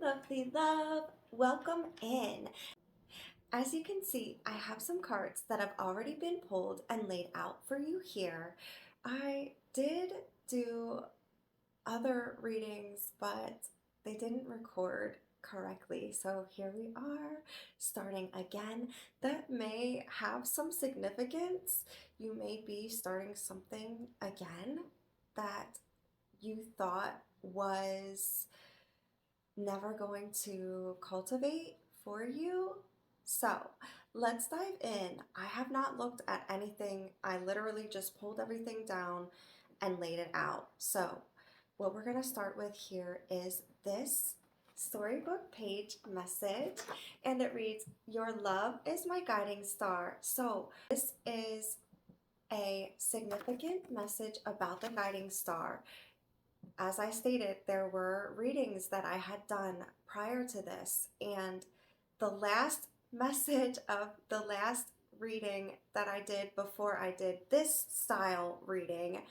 lovely love. Welcome in. As you can see, I have some cards that have already been pulled and laid out for you here. I did do other readings, but they didn't record correctly. So here we are, starting again. That may have some significance. You may be starting something again that you thought was never going to cultivate for you. So let's dive in. I have not looked at anything. I literally just pulled everything down and laid it out. So what we're going to start with here is this storybook page message, and it reads, "Your love is my guiding star." So this is a significant message about the guiding star. As I stated, there were readings that I had done prior to this, and the last message of the last reading that I did before I did this style reading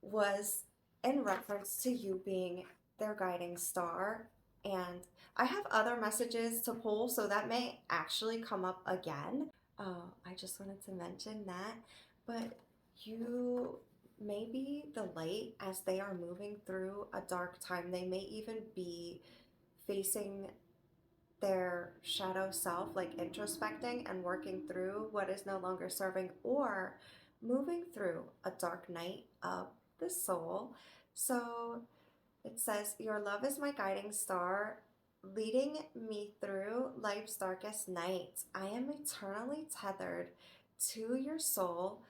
was in reference to you being their guiding star. And I have other messages to pull, so that may actually come up again. I just wanted to mention that. But you may be the light as they are moving through a dark time. They may even be facing their shadow self, like introspecting and working through what is no longer serving, or moving through a dark night of the soul. So it says, "Your love is my guiding star, leading me through life's darkest nights. I am eternally tethered to your soul,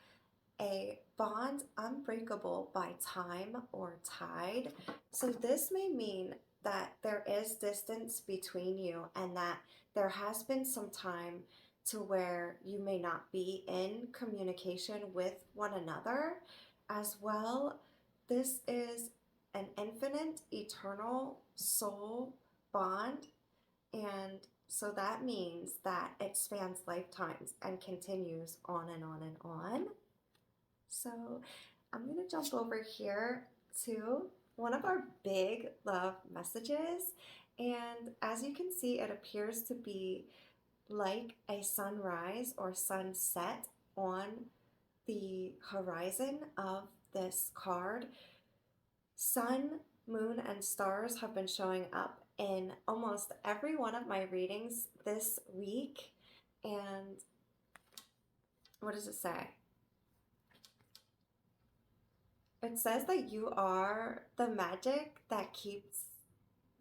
a bond unbreakable by time or tide." So this may mean that there is distance between you, and that there has been some time to where you may not be in communication with one another as well. This is an infinite, eternal soul bond, and so that means that it spans lifetimes and continues on and on and on. So I'm going to jump over here to one of our big love messages. And as you can see, it appears to be like a sunrise or sunset on the horizon of this card. Sun, moon, and stars have been showing up in almost every one of my readings this week. And what does it say? It says that you are the magic that keeps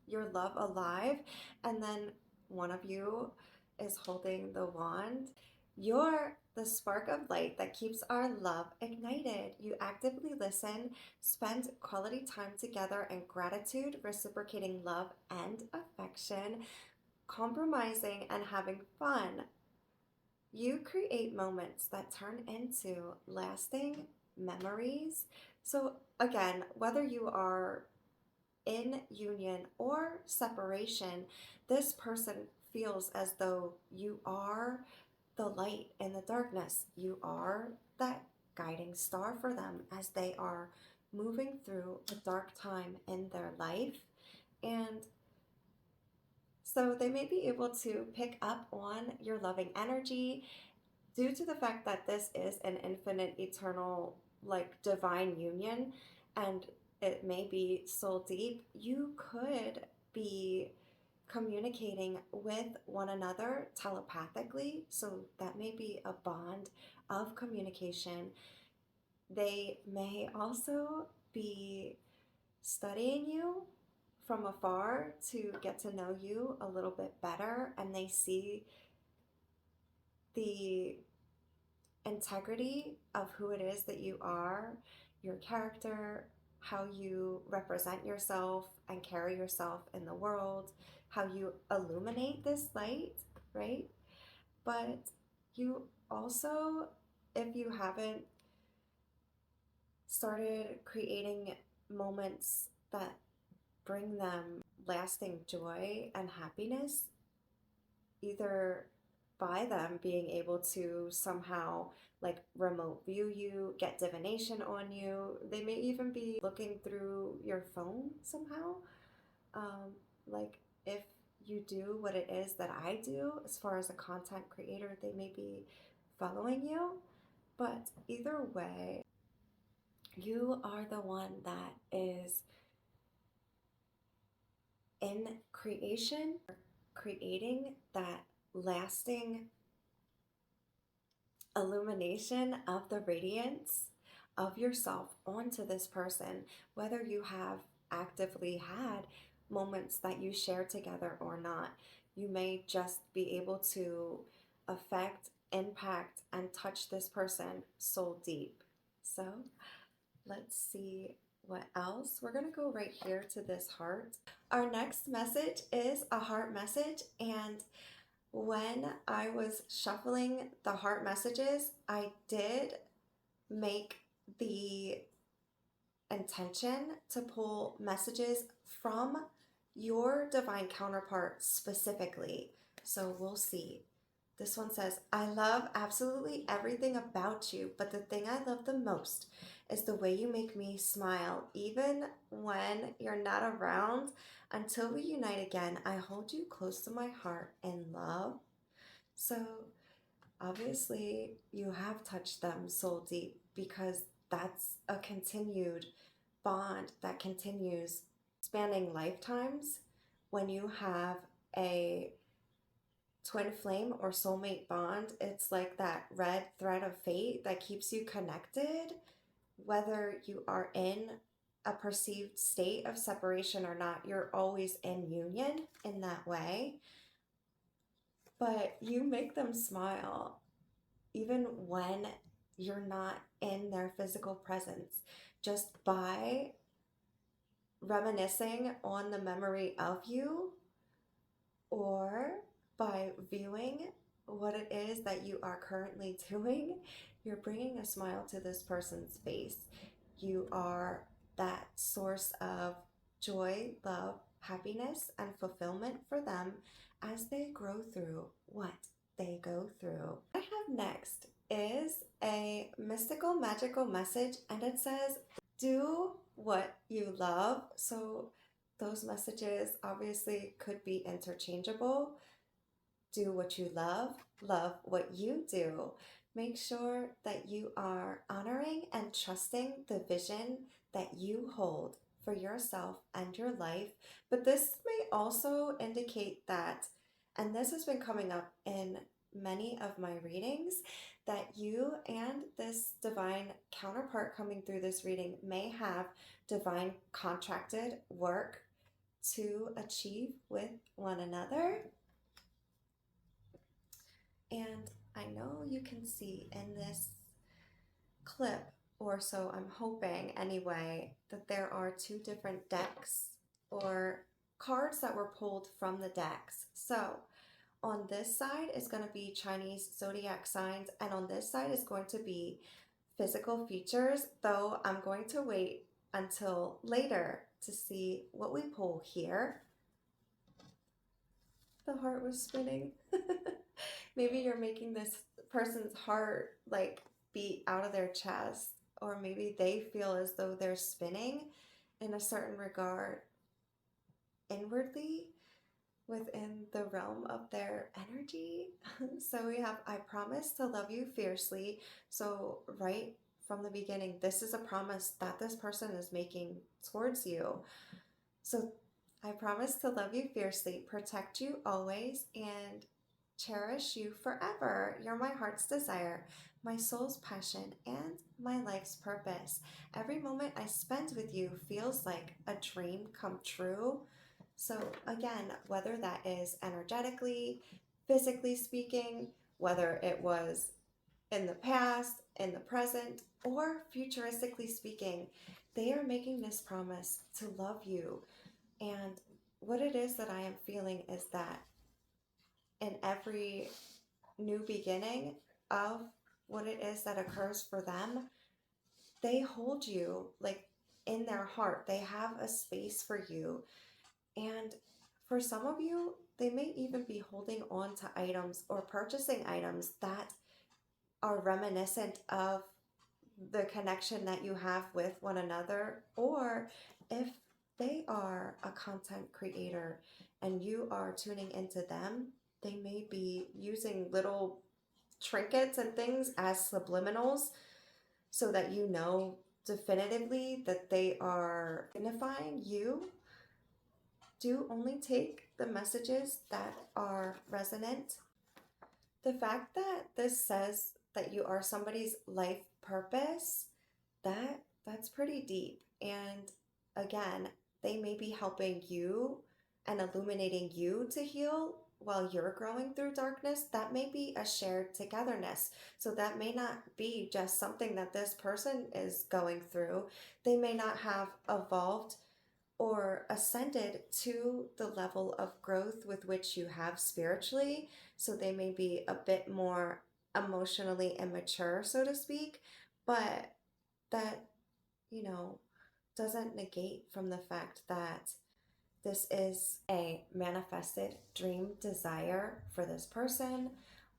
your love alive, and then one of you is holding the wand. You're the spark of light that keeps our love ignited. You actively listen, spend quality time together in gratitude, reciprocating love and affection, compromising and having fun. You create moments that turn into lasting memories. So again, whether you are in union or separation, this person feels as though you are the light in the darkness. You are that guiding star for them as they are moving through a dark time in their life. And so they may be able to pick up on your loving energy due to the fact that this is an infinite, eternal, like divine union, and it may be soul deep. You could be communicating with one another telepathically, so that may be a bond of communication. They may also be studying you from afar to get to know you a little bit better, and they see the integrity of who it is that you are, your character, how you represent yourself and carry yourself in the world, how you illuminate this light, right? But you also, if you haven't started creating moments that bring them lasting joy and happiness, either by them being able to somehow like remote view you, get divination on you. They may even be looking through your phone somehow. Like you do what it is that I do as far as a content creator. They may be following you, but either way, you are the one that is in creation, creating that lasting illumination of the radiance of yourself onto this person, whether you have actively had moments that you share together or not. You may just be able to affect, impact, and touch this person soul deep. So let's see what else. We're going to go right here to this heart. Our next message is a heart message, and when I was shuffling the heart messages, I did make the intention to pull messages from your divine counterpart specifically. So we'll see. This one says, I love absolutely everything about you, but the thing I love the most is the way you make me smile, even when you're not around. Until we unite again, I hold you close to my heart in love. So obviously you have touched them soul deep, because that's a continued bond that continues spanning lifetimes. When you have a twin flame or soulmate bond, it's like that red thread of fate that keeps you connected, whether you are in a perceived state of separation or not. You're always in union in that way. But you make them smile even when you're not in their physical presence, just by reminiscing on the memory of you, or by viewing what it is that you are currently doing. You're bringing a smile to this person's face. You are that source of joy, love, happiness, and fulfillment for them as they grow through what they go through. What I have next is a mystical, magical message, and it says, do what you love. So those messages obviously could be interchangeable. Do what you love, love what you do. Make sure that you are honoring and trusting the vision that you hold for yourself and your life. But this may also indicate that, and this has been coming up in many of my readings, that you and this divine counterpart coming through this reading may have divine contracted work to achieve with one another. And I know you can see in this clip, or so I'm hoping anyway, that there are two different decks or cards that were pulled from the decks. So on this side is going to be Chinese zodiac signs, and on this side is going to be physical features, though I'm going to wait until later to see what we pull here. The heart was spinning. Maybe you're making this person's heart like beat out of their chest, or maybe they feel as though they're spinning in a certain regard inwardly within the realm of their energy. So we have, I promise to love you fiercely. So right from the beginning, this is a promise that this person is making towards you. So I promise to love you fiercely, protect you always, and cherish you forever. You're my heart's desire, my soul's passion, and my life's purpose. Every moment I spend with you feels like a dream come true. So again, whether that is energetically, physically speaking, whether it was in the past, in the present, or futuristically speaking, they are making this promise to love you. And what it is that I am feeling is that in every new beginning of what it is that occurs for them, they hold you like in their heart. They have a space for you. And for some of you, they may even be holding on to items or purchasing items that are reminiscent of the connection that you have with one another. Or if they are a content creator and you are tuning into them, they may be using little trinkets and things as subliminals so that you know definitively that they are signifying you. Do only take the messages that are resonant. The fact that this says that you are somebody's life purpose, that's pretty deep. And again, they may be helping you and illuminating you to heal while you're growing through darkness. That may be a shared togetherness. So that may not be just something that this person is going through. They may not have evolved or ascended to the level of growth with which you have spiritually. So they may be a bit more emotionally immature, so to speak. But that, you know, doesn't negate from the fact that this is a manifested dream desire for this person,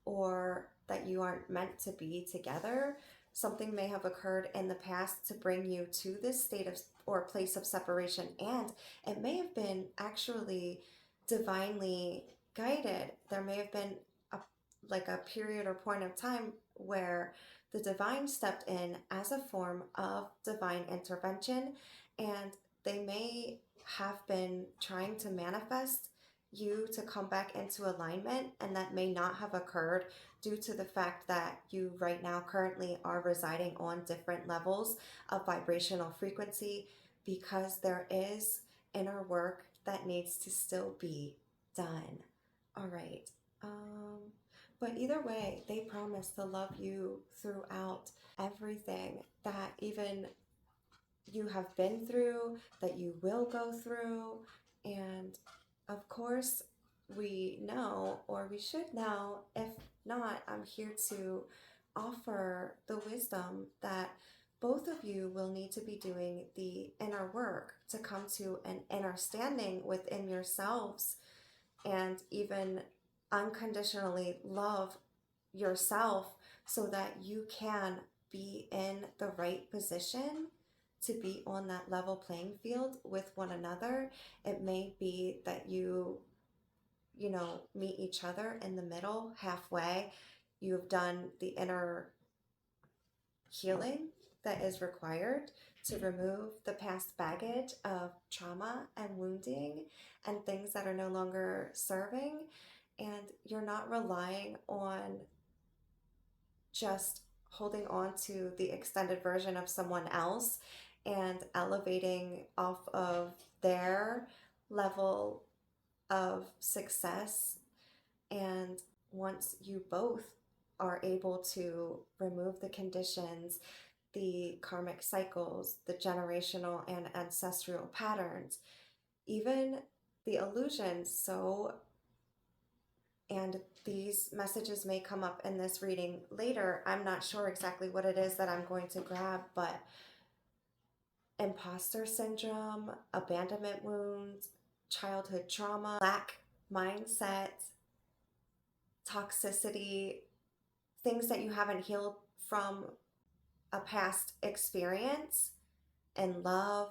or that you aren't meant to be together. Something may have occurred in the past to bring you to this state of or place of separation, and it may have been actually divinely guided. There may have been a like a period or point of time where the divine stepped in as a form of divine intervention, and they may have been trying to manifest you to come back into alignment, and that may not have occurred due to the fact that you right now currently are residing on different levels of vibrational frequency, because there is inner work that needs to still be done. All right. But either way, they promise to love you throughout everything that even you have been through, that you will go through. And of course, we know, or we should know, if not, I'm here to offer the wisdom that both of you will need to be doing the inner work to come to an inner standing within yourselves, and even unconditionally love yourself so that you can be in the right position to be on that level playing field with one another. It may be that you meet each other in the middle, halfway. You've done the inner healing that is required to remove the past baggage of trauma and wounding and things that are no longer serving. And you're not relying on just holding on to the extended version of someone else and elevating off of their level of success. And once you both are able to remove the conditions, the karmic cycles, the generational and ancestral patterns, even the illusions. And these messages may come up in this reading later. I'm not sure exactly what it is that I'm going to grab, but imposter syndrome, abandonment wounds, childhood trauma, lack mindset, toxicity, things that you haven't healed from a past experience, and love.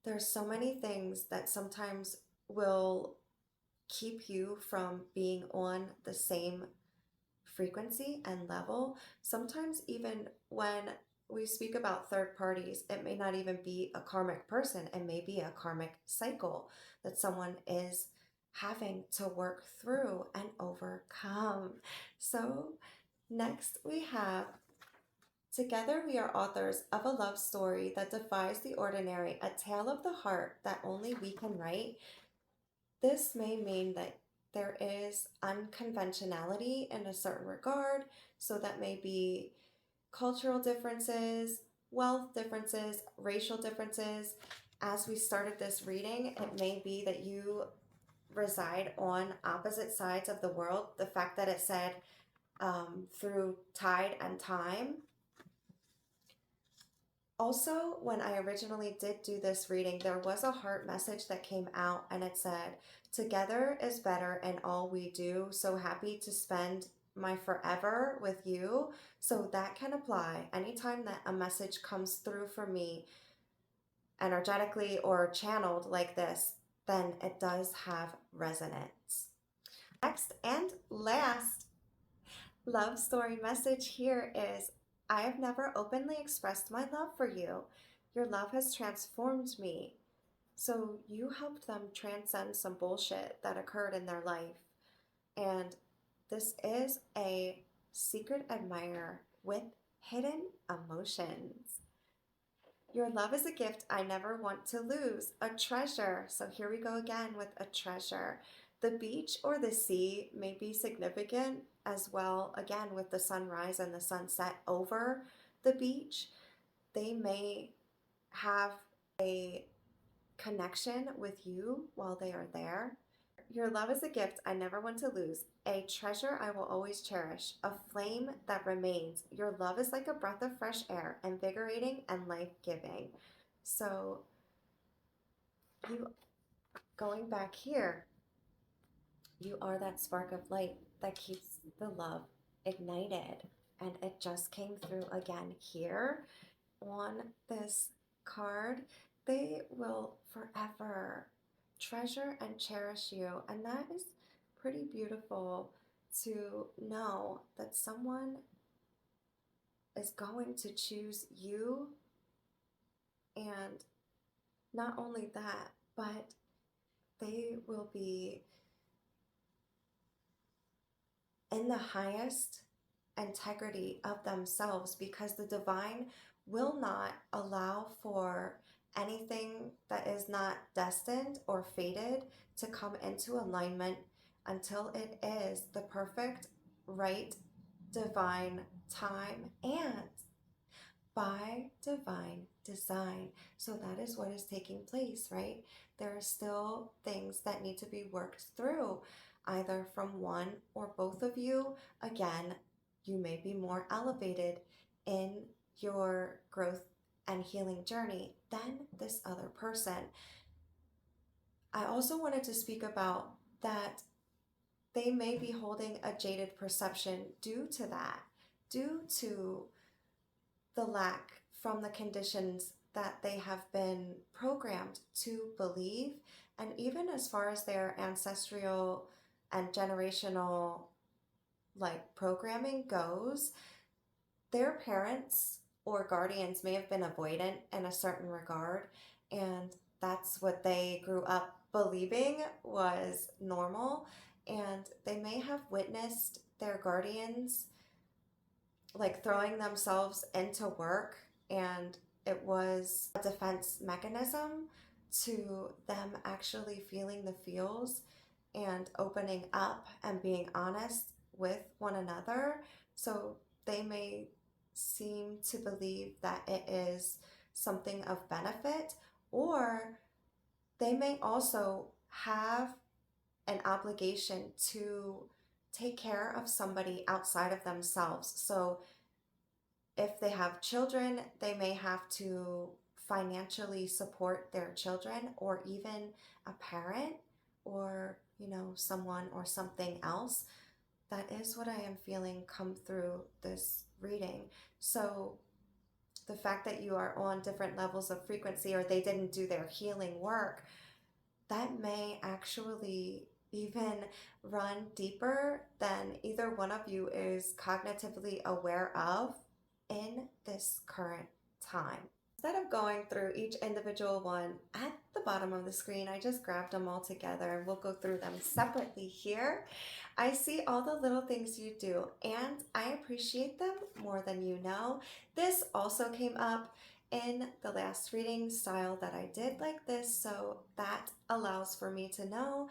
There's so many things that sometimes will keep you from being on the same frequency and level. Sometimes, even when we speak about third parties, it may not even be a karmic person, it may be a karmic cycle that someone is having to work through and overcome. So, next we have together we are authors of a love story that defies the ordinary, a tale of the heart that only we can write. This may mean that there is unconventionality in a certain regard, so that may be cultural differences, wealth differences, racial differences. As we started this reading, it may be that you reside on opposite sides of the world. The fact that it said through tide and time. Also, when I originally did do this reading, there was a heart message that came out, and it said, "Together is better in all we do. So happy to spend my forever with you." So that can apply anytime that a message comes through for me. energetically or channeled like this, then it does have resonance. Next and last love story message here is, I have never openly expressed my love for you. Your love has transformed me. So you helped them transcend some bullshit that occurred in their life. And this is a secret admirer with hidden emotions. Your love is a gift I never want to lose, a treasure. So here we go again with a treasure. The beach or the sea may be significant as well, again, with the sunrise and the sunset over the beach. They may have a connection with you while they are there. Your love is a gift I never want to lose, a treasure I will always cherish, a flame that remains. Your love is like a breath of fresh air, invigorating and life-giving. So, you going back here, you are that spark of light that keeps the love ignited. And it just came through again here on this card. They will forever treasure and cherish you. And that is pretty beautiful to know that someone is going to choose you. And not only that, but they will be in the highest integrity of themselves, because the divine will not allow for anything that is not destined or fated to come into alignment until it is the perfect, right, divine time and by divine design. So that is what is taking place, right? There are still things that need to be worked through, either from one or both of you. Again, you may be more elevated in your growth and healing journey than this other person. I also wanted to speak about that they may be holding a jaded perception due to that, due to the lack from the conditions that they have been programmed to believe, and even as far as their ancestral and generational like programming goes, their parents or guardians may have been avoidant in a certain regard, and that's what they grew up believing was normal, and they may have witnessed their guardians like throwing themselves into work, and it was a defense mechanism to them actually feeling the feels and opening up and being honest with one another. So they may seem to believe that it is something of benefit, or they may also have an obligation to take care of somebody outside of themselves. So if they have children, they may have to financially support their children, or even a parent, or someone or something else. That is what I am feeling come through this reading. So the fact that you are on different levels of frequency, or they didn't do their healing work, that may actually even run deeper than either one of you is cognitively aware of in this current time. Instead of going through each individual one at the bottom of the screen, I just grabbed them all together and we'll go through them separately here. I see all the little things you do and I appreciate them more than you know. This also came up in the last reading style that I did like this, so that allows for me to know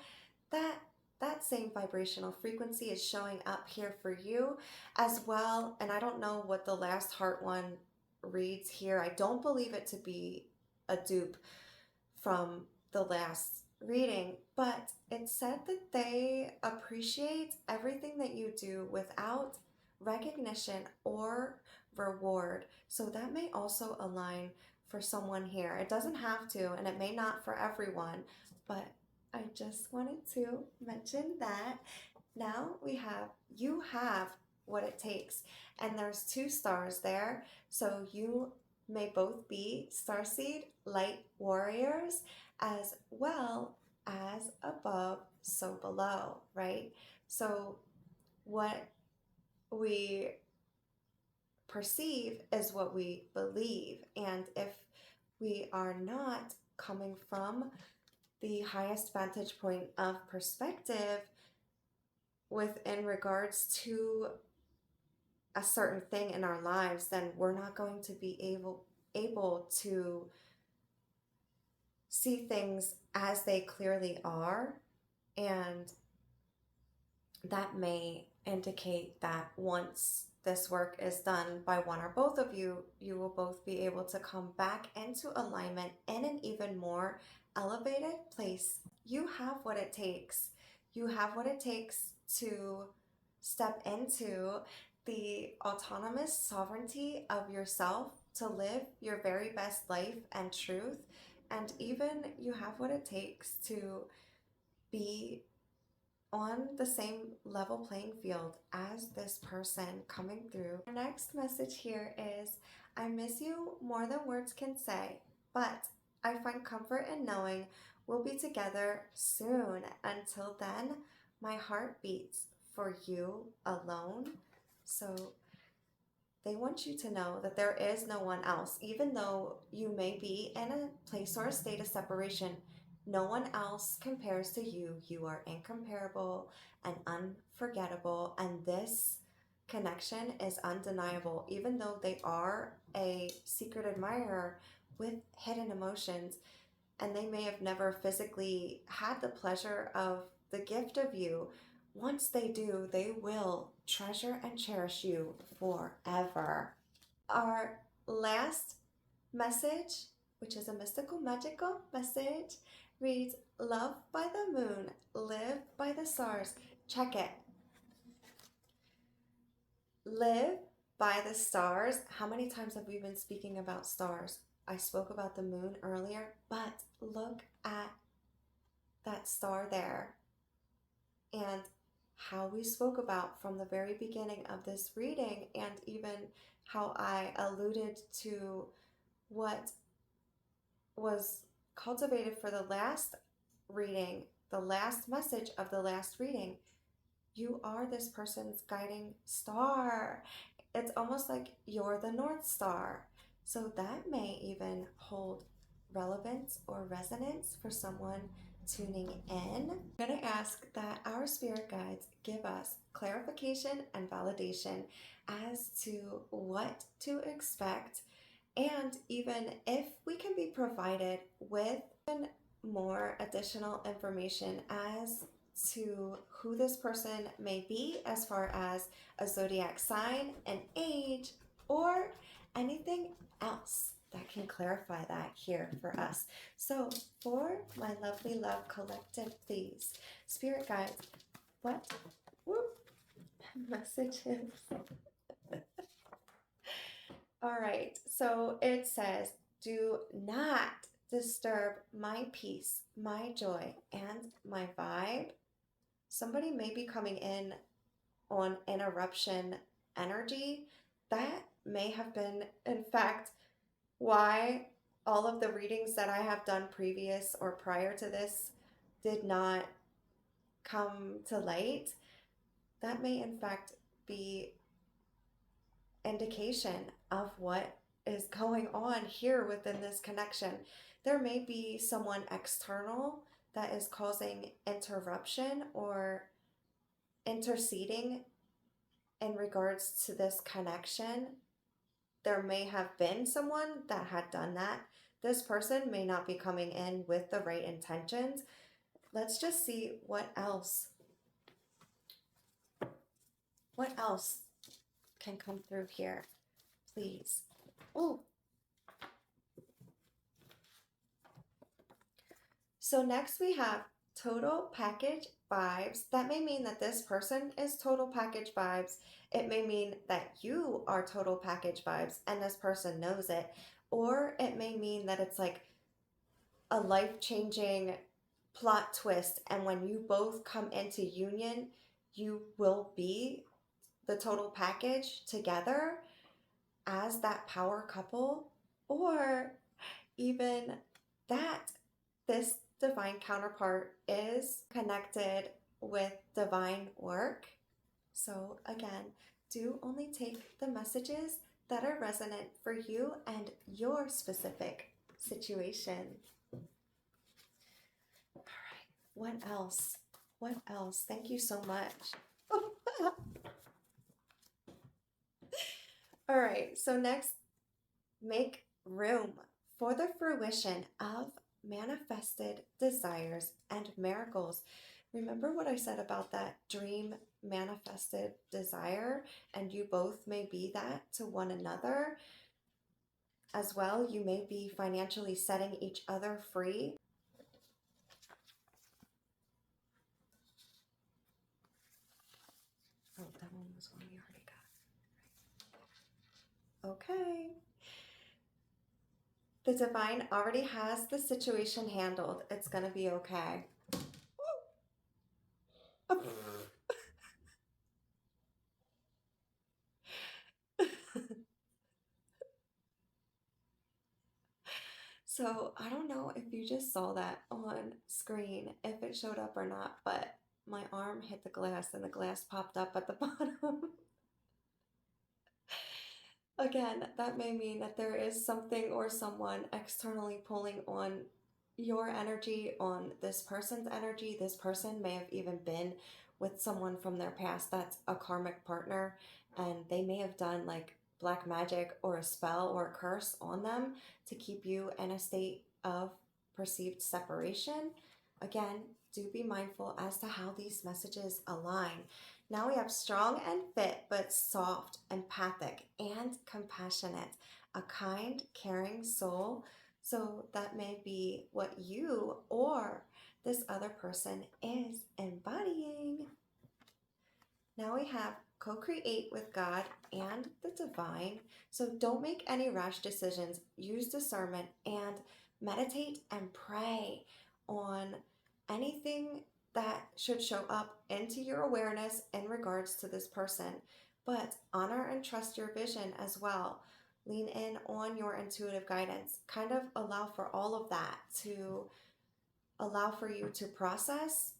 that that same vibrational frequency is showing up here for you as well. And I don't know what the last heart one reads here. I don't believe it to be a dupe from the last reading, but it said that they appreciate everything that you do without recognition or reward. So that may also align for someone here. It doesn't have to, and it may not for everyone, but I just wanted to mention that. Now you have what it takes, and there's 2 stars there, so you may both be starseed light warriors as well as above, so below, right? So what we perceive is what we believe. And if we are not coming from the highest vantage point of perspective within regards to a certain thing in our lives, then we're not going to be able to see things as they clearly are. And that may indicate that once this work is done by one or both of you, you will both be able to come back into alignment in an even more elevated place. You have what it takes. You have what it takes to step into the autonomous sovereignty of yourself, to live your very best life and truth. And even you have what it takes to be on the same level playing field as this person coming through. Our next message here is, I miss you more than words can say, but I find comfort in knowing we'll be together soon. Until then, my heart beats for you alone. So they want you to know that there is no one else. Even though you may be in a place or a state of separation, no one else compares to you. You are incomparable and unforgettable. And this connection is undeniable. Even though they are a secret admirer with hidden emotions, and they may have never physically had the pleasure of the gift of you, once they do, they will treasure and cherish you forever. Our last message, which is a mystical, magical message, reads, love by the moon, live by the stars. Check it. Live by the stars. How many times have we been speaking about stars? I spoke about the moon earlier, but look at that star there. And how we spoke about from the very beginning of this reading, and even how I alluded to what was cultivated for the last reading, the last message of the last reading. You are this person's guiding star. It's almost like you're the North Star. So that may even hold relevance or resonance for someone tuning in. I'm going to ask that our spirit guides give us clarification and validation as to what to expect, and even if we can be provided with more additional information as to who this person may be, as far as a zodiac sign, an age, or anything else that can clarify that here for us. So for my lovely love collective, please, spirit guides, what messages? All right, so it says, do not disturb my peace, my joy, and my vibe. Somebody may be coming in on interruption energy. That may have been, in fact, why all of the readings that I have done previous or prior to this did not come to light. That may, in fact, be indication of what is going on here within this connection. There may be someone external that is causing interruption or interceding in regards to this connection. There may have been someone that had done that. This person may not be coming in with the right intentions. Let's just see what else can come through here, please. Oh, so next we have total package vibes. That may mean that this person is total package vibes. It may mean that you are total package vibes and this person knows it. Or it may mean that it's like a life-changing plot twist, and when you both come into union, you will be the total package together as that power couple. or even that this divine counterpart is connected with divine work. So again, do only take the messages that are resonant for you and your specific situation. All right, what else? What else? Thank you so much. All right, so next, make room for the fruition of manifested desires and miracles. Remember what I said about that dream manifested desire, and you both may be that to one another as well. You may be financially setting each other free. Oh, that one was one we already got. Okay. The divine already has the situation handled. It's going to be okay. So I don't know if you just saw that on screen, if it showed up or not, but my arm hit the glass and the glass popped up at the bottom. Again, that may mean that there is something or someone externally pulling on your energy, on this person's energy. This person may have even been with someone from their past that's a karmic partner, and they may have done like black magic or a spell or a curse on them to keep you in a state of perceived separation. Again, do be mindful as to how these messages align. Now we have strong and fit, but soft, empathic, and compassionate. A kind, caring soul. So that may be what you or this other person is embodying. Now we have co-create with God and the divine. So don't make any rash decisions. Use discernment and meditate and pray on anything that should show up into your awareness in regards to this person. But honor and trust your vision as well. Lean in on your intuitive guidance. Kind of allow for all of that to allow for you to process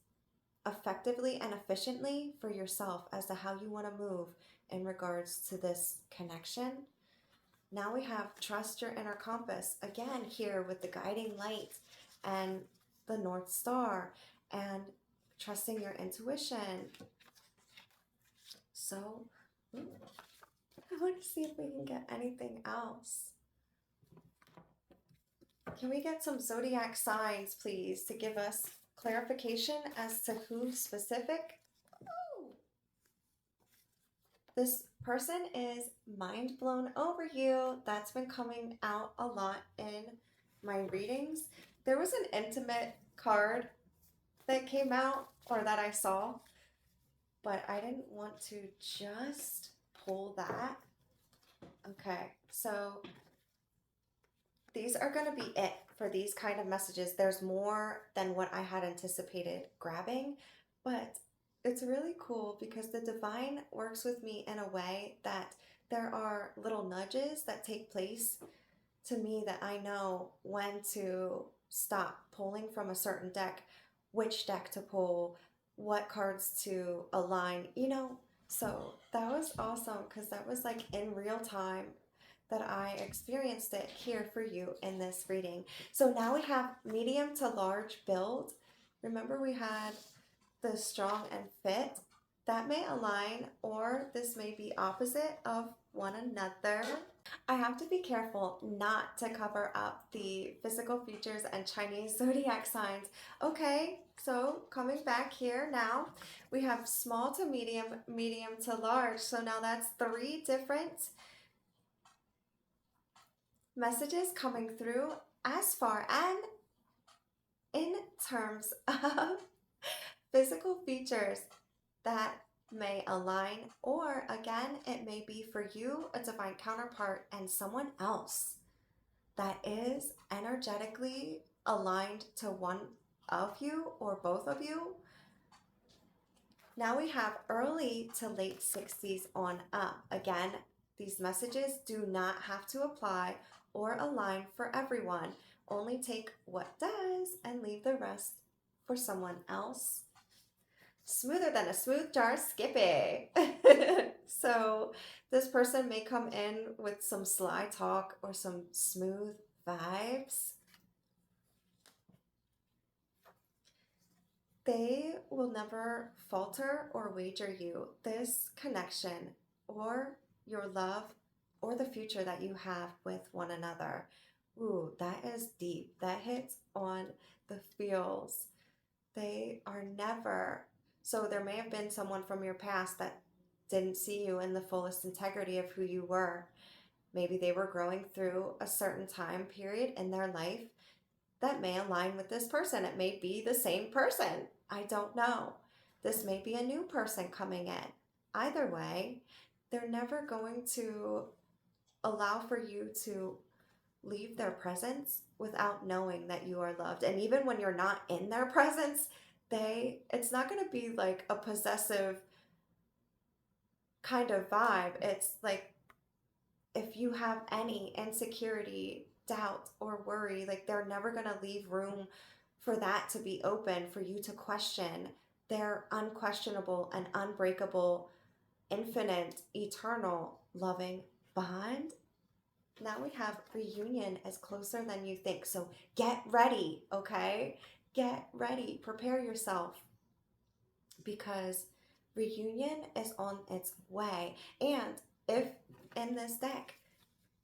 effectively and efficiently for yourself as to how you want to move in regards to this connection. Now we have trust your inner compass, again here with the guiding light and the North Star, and trusting your intuition. So I want to see if we can get anything else. Can we get some zodiac signs, please, to give us clarification as to who specific? Oh. This person is mind blown over you. That's been coming out a lot in my readings. There was an intimate card that came out, or that I saw, but I didn't want to just pull that. Okay, so these are going to be it for these kind of messages. There's more than what I had anticipated grabbing, but it's really cool because the divine works with me in a way that there are little nudges that take place to me that I know when to stop pulling from a certain deck, which deck to pull, what cards to align, you know. So that was awesome because that was like in real time that I experienced it here for you in this reading. So now we have medium to large build. Remember we had the strong and fit. That may align, or this may be opposite of one another. I have to be careful not to cover up the physical features and Chinese zodiac signs. Okay, so coming back here now, we have small to medium, medium to large. So now that's 3 different messages coming through as far and in terms of physical features that may align, or again, it may be for you, a divine counterpart, and someone else that is energetically aligned to one of you or both of you. Now we have early to late 60s on up. Again, these messages do not have to apply or align for everyone. Only take what does and leave the rest for someone else. Smoother than a smooth jar Skippy. So this person may come in with some sly talk or some smooth vibes. They will never falter or wager you. This connection or your love or the future that you have with one another. Ooh, that is deep. That hits on the feels. They are never. So there may have been someone from your past that didn't see you in the fullest integrity of who you were. Maybe they were growing through a certain time period in their life that may align with this person. It may be the same person. I don't know. This may be a new person coming in. Either way, they're never going to allow for you to leave their presence without knowing that you are loved. And even when you're not in their presence, it's not going to be like a possessive kind of vibe. It's like if you have any insecurity, doubt, or worry, like they're never going to leave room for that to be open for you to question their unquestionable and unbreakable, infinite, eternal, loving bond. Now we have reunion is closer than you think. So get ready, okay? Get ready. Prepare yourself because reunion is on its way. And if in this deck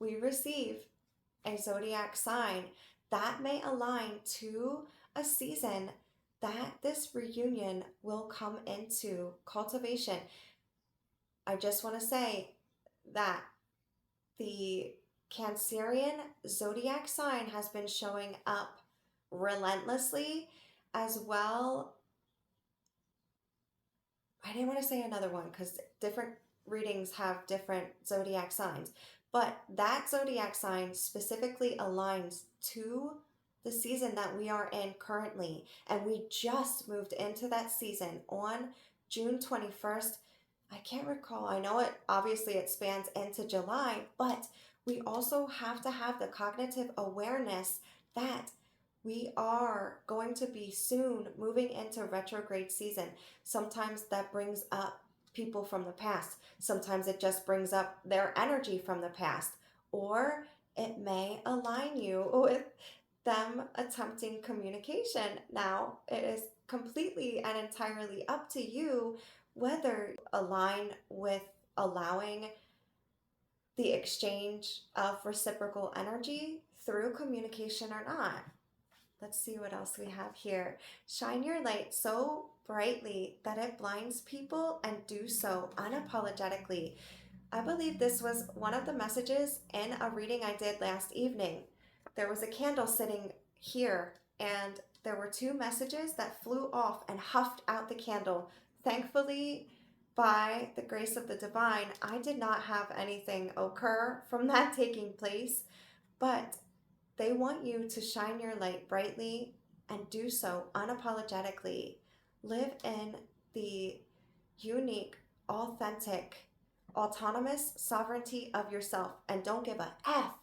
we receive a zodiac sign, that may align to a season that this reunion will come into cultivation. I just want to say that the Cancerian zodiac sign has been showing up relentlessly as well. I didn't want to say another one because different readings have different zodiac signs, but that zodiac sign specifically aligns to the season that we are in currently. And we just moved into that season on June 21st. I can't recall. I know it spans into July, but we also have to have the cognitive awareness that we are going to be soon moving into retrograde season. Sometimes that brings up people from the past. Sometimes it just brings up their energy from the past. Or it may align you with them attempting communication. Now, it is completely and entirely up to you whether you align with allowing the exchange of reciprocal energy through communication or not. Let's see what else we have here. Shine your light so brightly that it blinds people and do so unapologetically. I believe this was one of the messages in a reading I did last evening. There was a candle sitting here and there were two messages that flew off and huffed out the candle. Thankfully, by the grace of the divine, I did not have anything occur from that taking place, but they want you to shine your light brightly and do so unapologetically. Live in the unique, authentic, autonomous sovereignty of yourself and don't give a F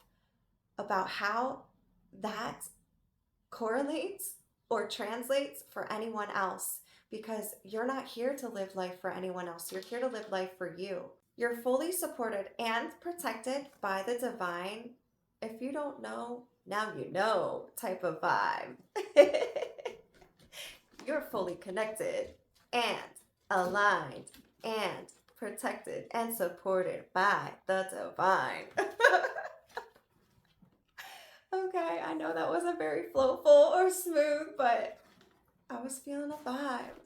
about how that correlates or translates for anyone else, because you're not here to live life for anyone else. You're here to live life for you. You're fully supported and protected by the divine. If you don't know, now you know type of vibe. You're fully connected and aligned and protected and supported by the divine. Okay, I know that wasn't very flowful or smooth, but I was feeling a vibe.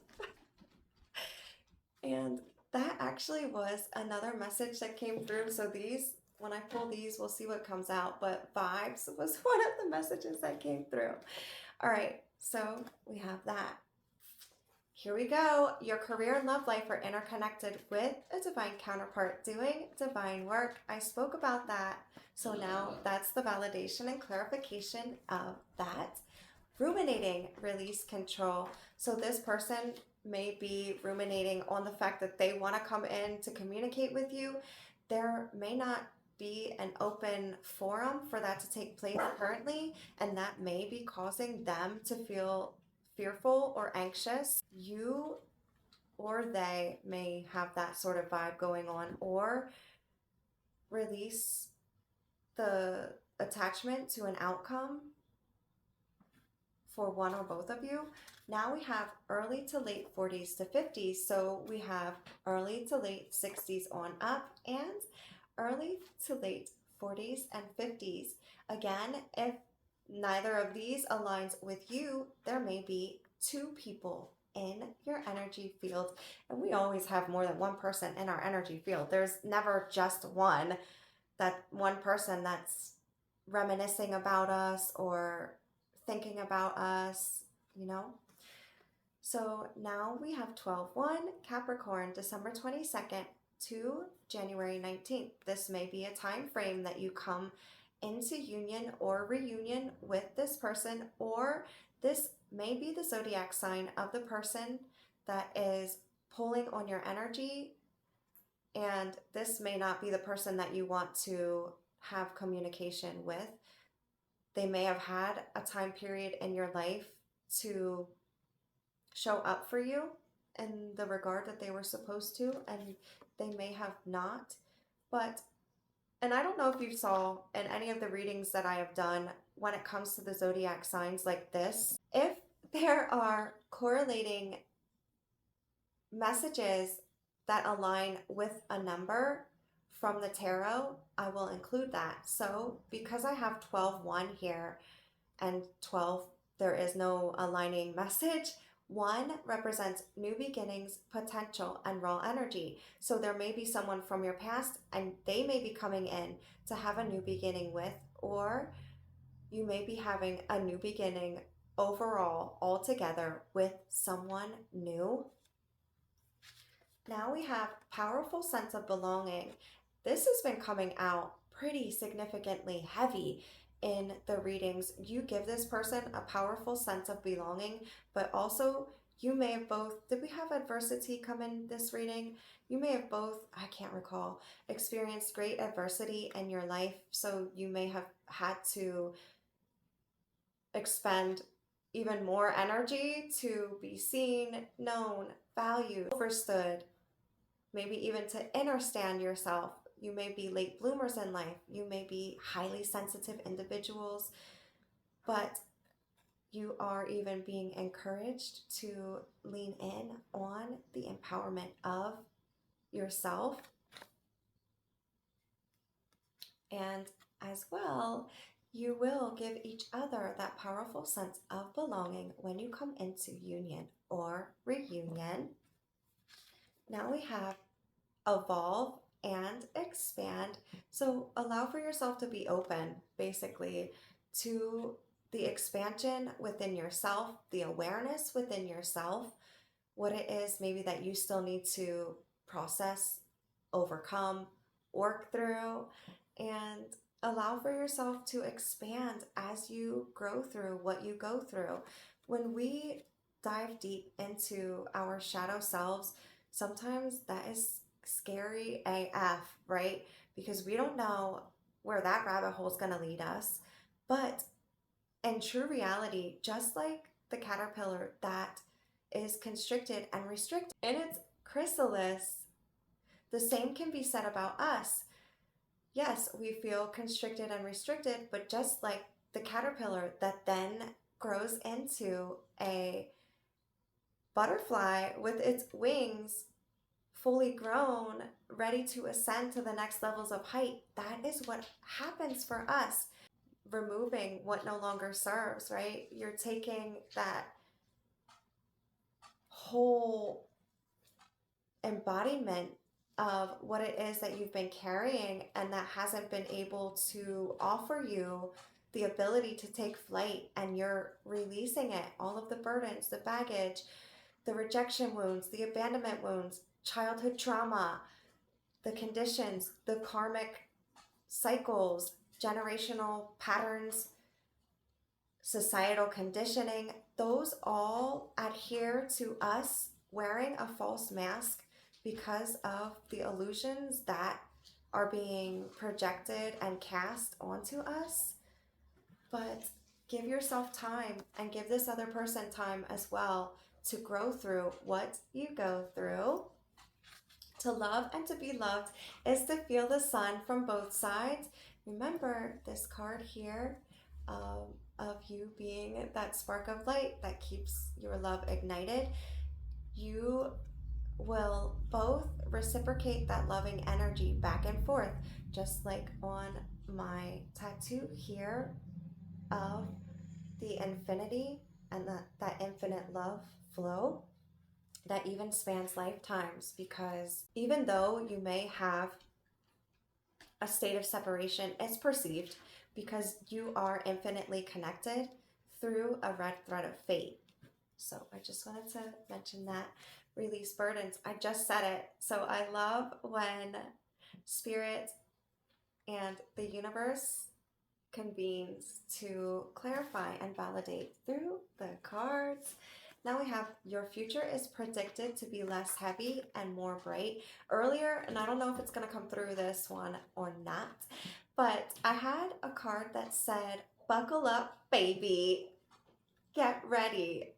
And that actually was another message that came through. So these, when I pull these, we'll see what comes out. But vibes was one of the messages that came through. All right, so we have that. Here we go. Your career and love life are interconnected with a divine counterpart doing divine work. I spoke about that. So now that's the validation and clarification of that. Ruminating, release control. So this person may be ruminating on the fact that they want to come in to communicate with you. There may not be an open forum for that to take place currently, and that may be causing them to feel fearful or anxious. You or they may have that sort of vibe going on, or release the attachment to an outcome for one or both of you. Now we have early to late 40s to 50s. So we have early to late 60s on up and early to late 40s and 50s. Again, if neither of these aligns with you, there may be two people in your energy field. And we always have more than one person in our energy field. There's never just one, that one person that's reminiscing about us or thinking about us, you know? So now we have 12/1 Capricorn, December 22nd to January 19th. This may be a time frame that you come into union or reunion with this person, or this may be the zodiac sign of the person that is pulling on your energy, and this may not be the person that you want to have communication with. They may have had a time period in your life to show up for you in the regard that they were supposed to, and they may have not. And I don't know if you saw in any of the readings that I have done when it comes to the zodiac signs like this, if there are correlating messages that align with a number from the tarot, I will include that. So because I have 12/1 here and 12, there is no aligning message. 1 represents new beginnings, potential, and raw energy. So there may be someone from your past and they may be coming in to have a new beginning with, or you may be having a new beginning overall altogether with someone new. Now we have powerful sense of belonging. This has been coming out pretty significantly heavy in the readings. You give this person a powerful sense of belonging, but also you may have both, did we have adversity come in this reading? You may have both, I can't recall, experienced great adversity in your life. So you may have had to expend even more energy to be seen, known, valued, understood, maybe even to understand yourself. You may be late bloomers in life. You may be highly sensitive individuals, but you are even being encouraged to lean in on the empowerment of yourself. And as well, you will give each other that powerful sense of belonging when you come into union or reunion. Now we have evolve and expand. So allow for yourself to be open, basically, to the expansion within yourself, the awareness within yourself, what it is maybe that you still need to process, overcome, work through, and allow for yourself to expand as you grow through what you go through. When we dive deep into our shadow selves, sometimes that is scary AF, right? Because we don't know where that rabbit hole is going to lead us. But in true reality, just like the caterpillar that is constricted and restricted in its chrysalis, the same can be said about us. Yes, we feel constricted and restricted, but just like the caterpillar that then grows into a butterfly with its wings fully grown, ready to ascend to the next levels of height, that is what happens for us. Removing what no longer serves, right? You're taking that whole embodiment of what it is that you've been carrying and that hasn't been able to offer you the ability to take flight, and you're releasing it, all of the burdens, the baggage, the rejection wounds, the abandonment wounds, childhood trauma, the conditions, the karmic cycles, generational patterns, societal conditioning. Those all adhere to us wearing a false mask because of the illusions that are being projected and cast onto us. But give yourself time and give this other person time as well to grow through what you go through. To love and to be loved is to feel the sun from both sides. Remember this card here of you being that spark of light that keeps your love ignited. You will both reciprocate that loving energy back and forth, just like on my tattoo here of the infinity and that infinite love flow that even spans lifetimes. Because even though you may have a state of separation, it's perceived because you are infinitely connected through a red thread of fate. So I just wanted to mention that. Release burdens. I just said it. So I love when spirit and the universe convenes to clarify and validate through the cards. Now we have your future is predicted to be less heavy and more bright. Earlier, and I don't know if it's going to come through this one or not, but I had a card that said, buckle up, baby. Get ready.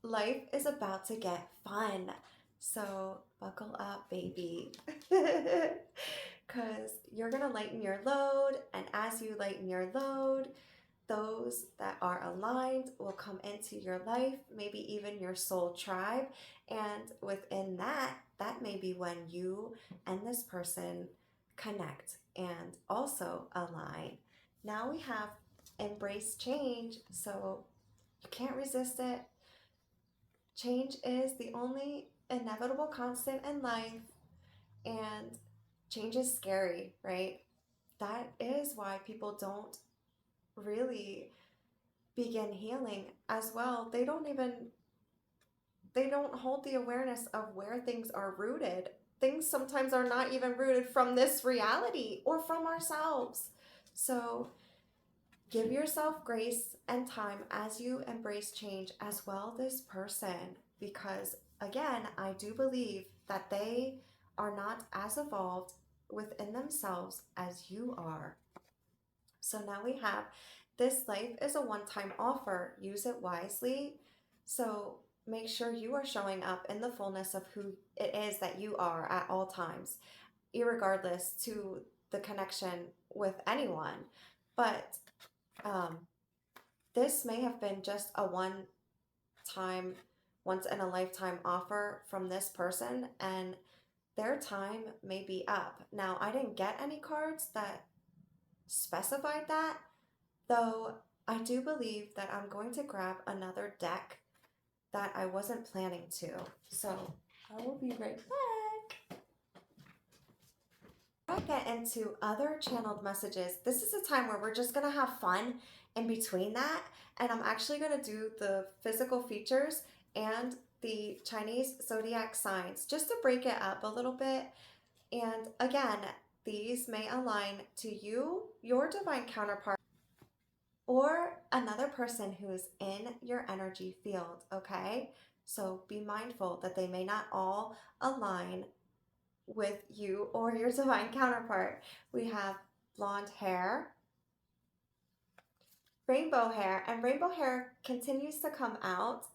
Life is about to get fun. So buckle up, baby. Because you're going to lighten your load. And as you lighten your load, those that are aligned will come into your life, maybe even your soul tribe. And within that, that may be when you and this person connect and also align. Now we have embrace change. So you can't resist it. Change is the only inevitable constant in life, and change is scary, right? That is why people don't really begin healing as well. They don't hold the awareness of where things are rooted. Things sometimes are not even rooted from this reality or from ourselves. So give yourself grace and time as you embrace change, as well this person, because again, I do believe that they are not as evolved within themselves as you are. So now we have this life is a one-time offer. Use it wisely. So make sure you are showing up in the fullness of who it is that you are at all times, irregardless to the connection with anyone. But this may have been just a one-time, once in a lifetime offer from this person, and their time may be up. Now, I didn't get any cards that specified that, though I do believe that I'm going to grab another deck that I wasn't planning to. So I will be right back. I get into other channeled messages. This is a time where we're just gonna have fun in between that, and I'm actually gonna do the physical features and the Chinese zodiac signs just to break it up a little bit. And again, these may align to you, your divine counterpart, or another person who's in your energy field, okay? So be mindful that they may not all align with you or your divine counterpart. We have blonde hair, rainbow hair, and rainbow hair continues to come out.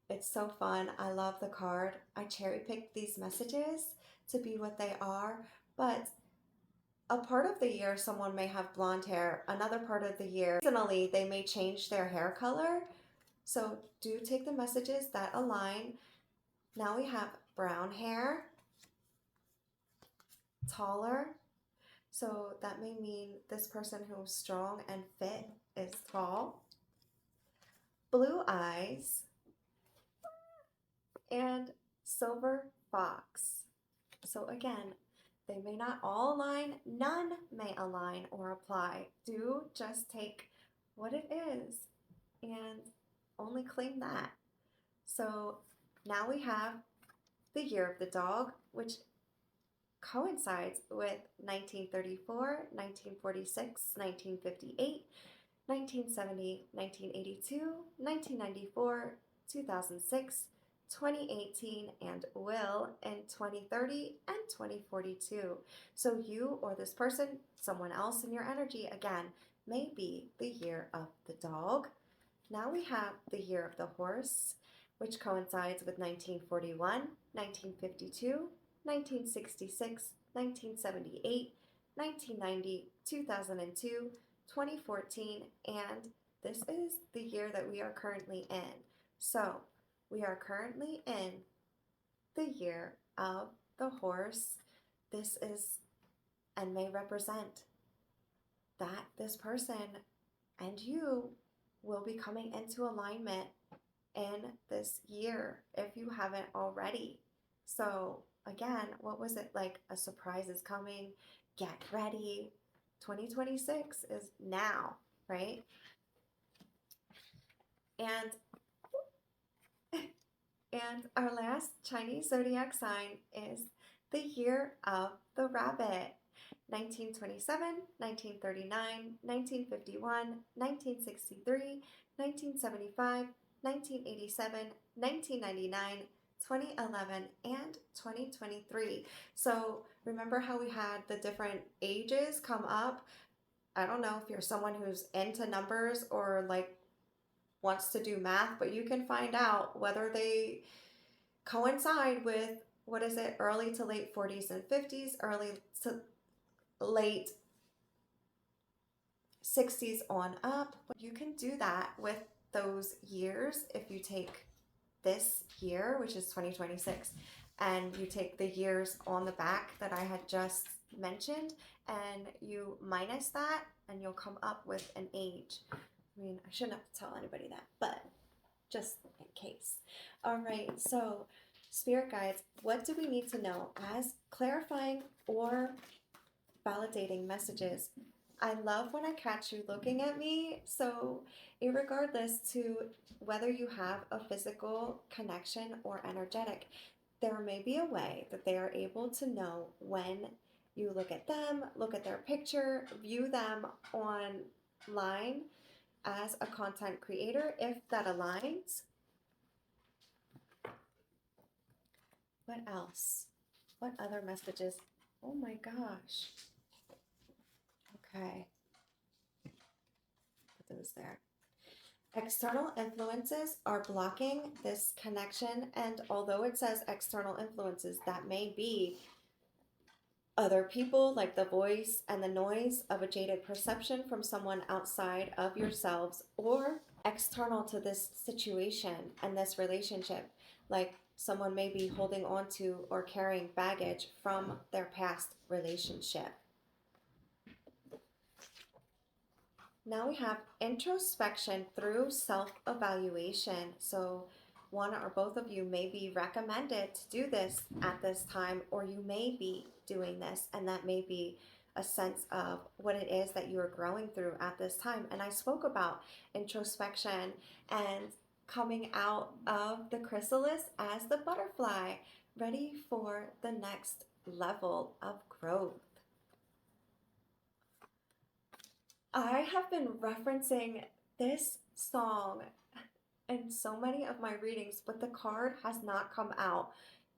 It's so fun. I love the card. I cherry picked these messages to be what they are, but a part of the year someone may have blonde hair, another part of the year seasonally they may change their hair color. So do take the messages that align. Now we have brown hair, taller. So that may mean this person who's strong and fit is tall. Blue eyes, and silver fox. So again, they may not all align, none may align or apply. Do just take what it is and only claim that. So now we have the year of the dog, which coincides with 1934, 1946, 1958, 1970, 1982, 1994, 2006, 2018, and will in 2030 and 2042. So you or this person, someone else in your energy, again, may be the year of the dog. Now we have the year of the horse, which coincides with 1941, 1952, 1966, 1978, 1990, 2002, 2014, and this is the year that we are currently in. So we are currently in the year of the horse. This is and may represent that this person and you will be coming into alignment in this year if you haven't already. So again, what was it like? A surprise is coming. Get ready. 2026 is now, right? And our last Chinese zodiac sign is the year of the rabbit. 1927, 1939, 1951, 1963, 1975, 1987, 1999, 2011, and 2023. So remember how we had the different ages come up? I don't know if you're someone who's into numbers or like wants to do math, but you can find out whether they coincide with, what is it, early to late 40s and 50s, early to late 60s on up. You can do that with those years if you take this year, which is 2026, and you take the years on the back that I had just mentioned, and you minus that, and you'll come up with an age. I mean, I shouldn't have to tell anybody that, but just in case. All right, so spirit guides, what do we need to know as clarifying or validating messages? I love when I catch you looking at me. So irregardless to whether you have a physical connection or energetic, there may be a way that they are able to know when you look at them, look at their picture, view them online as a content creator, if that aligns. What else? What other messages? Oh my gosh. Okay. Put those there. External influences are blocking this connection, and although it says external influences, that may be other people, like the voice and the noise of a jaded perception from someone outside of yourselves, or external to this situation and this relationship, like someone may be holding on to or carrying baggage from their past relationship. Now we have introspection through self-evaluation. So one or both of you may be recommended to do this at this time, or you may be doing this, and that may be a sense of what it is that you are growing through at this time. And I spoke about introspection and coming out of the chrysalis as the butterfly, ready for the next level of growth. I have been referencing this song in so many of my readings, but the card has not come out.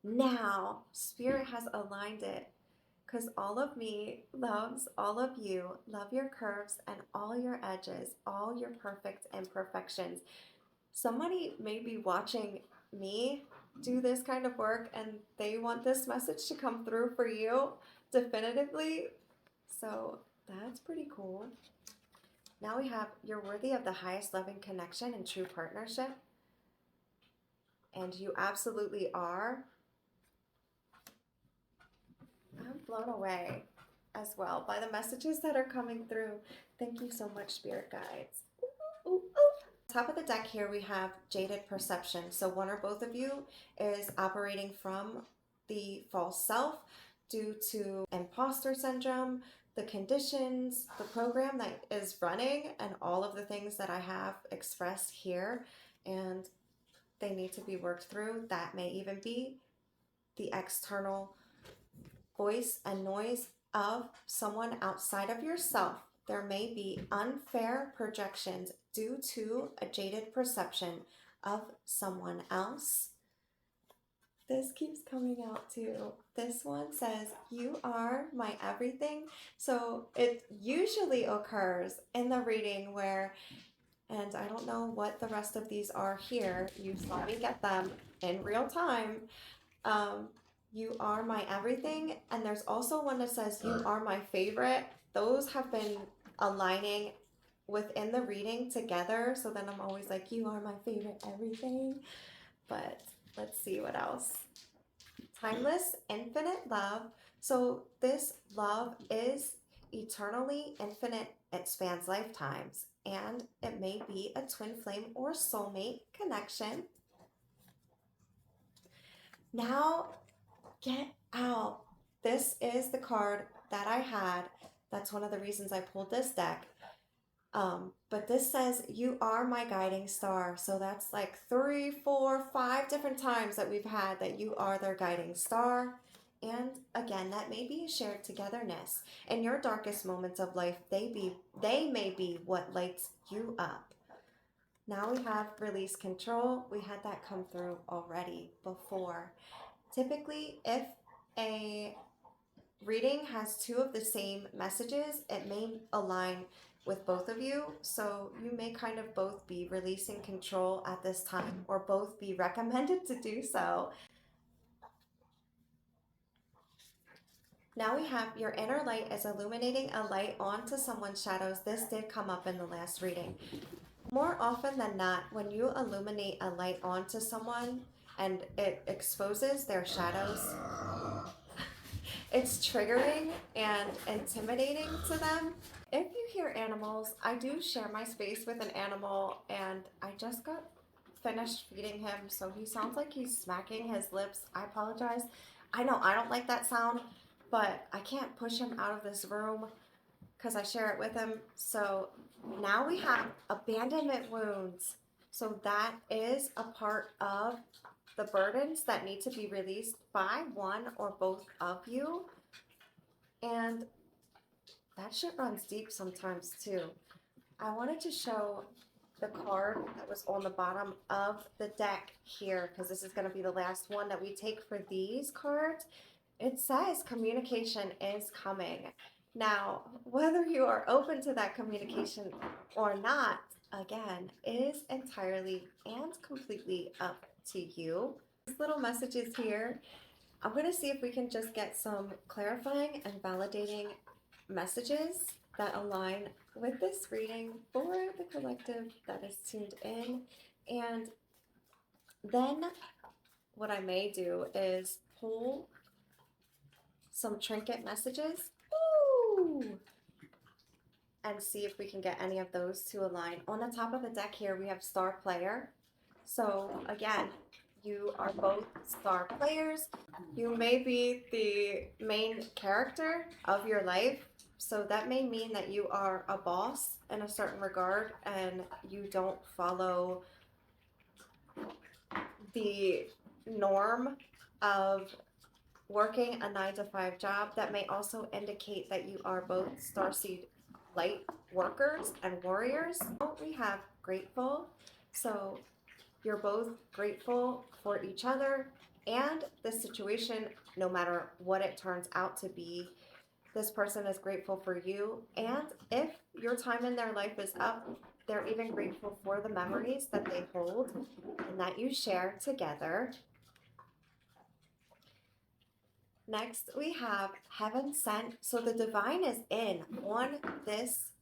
Now, Spirit has aligned it, because all of me loves all of you, love your curves and all your edges, all your perfect imperfections. Somebody may be watching me do this kind of work and they want this message to come through for you definitively. So that's pretty cool. Now we have, you're worthy of the highest loving connection and true partnership. And you absolutely are. I'm blown away as well by the messages that are coming through. Thank you so much, Spirit Guides. Ooh, ooh, ooh. Top of the deck here we have jaded perception. So one or both of you is operating from the false self due to imposter syndrome, the conditions, the program that is running, and all of the things that I have expressed here, and they need to be worked through. That may even be the external voice and noise of someone outside of yourself. There may be unfair projections due to a jaded perception of someone else. this keeps coming out too. This one says, "You are my everything." So it usually occurs in the reading where, and I don't know what the rest of these are here. You saw me get them in real time. Um, you are my everything. And there's also one that says, "You are my favorite." Those have been aligning within the reading together. So then I'm always like, "You are my favorite everything." But let's see what else. Timeless, infinite love. So this love is eternally infinite. It spans lifetimes, and it may be a twin flame or soulmate connection. Now, get out. This is the card that I had. That's one of the reasons I pulled this deck. But this says, "You are my guiding star." So that's like 3, 4, 5 different times that we've had that you are their guiding star. And again, that may be a shared togetherness. In your darkest moments of life, they may be what lights you up. Now we have release control. We had that come through already before. Typically, if a reading has 2 of the same messages, it may align with both of you. So you may kind of both be releasing control at this time, or both be recommended to do so. Now we have, your inner light is illuminating a light onto someone's shadows. This did come up in the last reading. More often than not, when you illuminate a light onto someone and it exposes their shadows, it's triggering and intimidating to them. If you hear animals, I do share my space with an animal, and I just got finished feeding him, so he sounds like he's smacking his lips. I apologize. I know I don't like that sound, but I can't push him out of this room because I share it with him. So now we have abandonment wounds. So that is a part of the burdens that need to be released by one or both of you. And that shit runs deep sometimes too. I wanted to show the card that was on the bottom of the deck here, because this is going to be the last one that we take for these cards. It says communication is coming. Now, whether you are open to that communication or not, again, is entirely and completely up to you. These little messages here, I'm going to see if we can just get some clarifying and validating messages that align with this reading for the collective that is tuned in. And then what I may do is pull some trinket messages. Woo! And see if we can get any of those to align. On the top of the deck here, we have star player. So again, you are both star players. You may be the main character of your life. So that may mean that you are a boss in a certain regard and you don't follow the norm of working a 9-to-5 job. That may also indicate that you are both starseed light workers and warriors. We have grateful. So you're both grateful for each other and the situation, no matter what it turns out to be. This person is grateful for you. And if your time in their life is up, they're even grateful for the memories that they hold and that you share together. Next, we have heaven sent. So the divine is in on this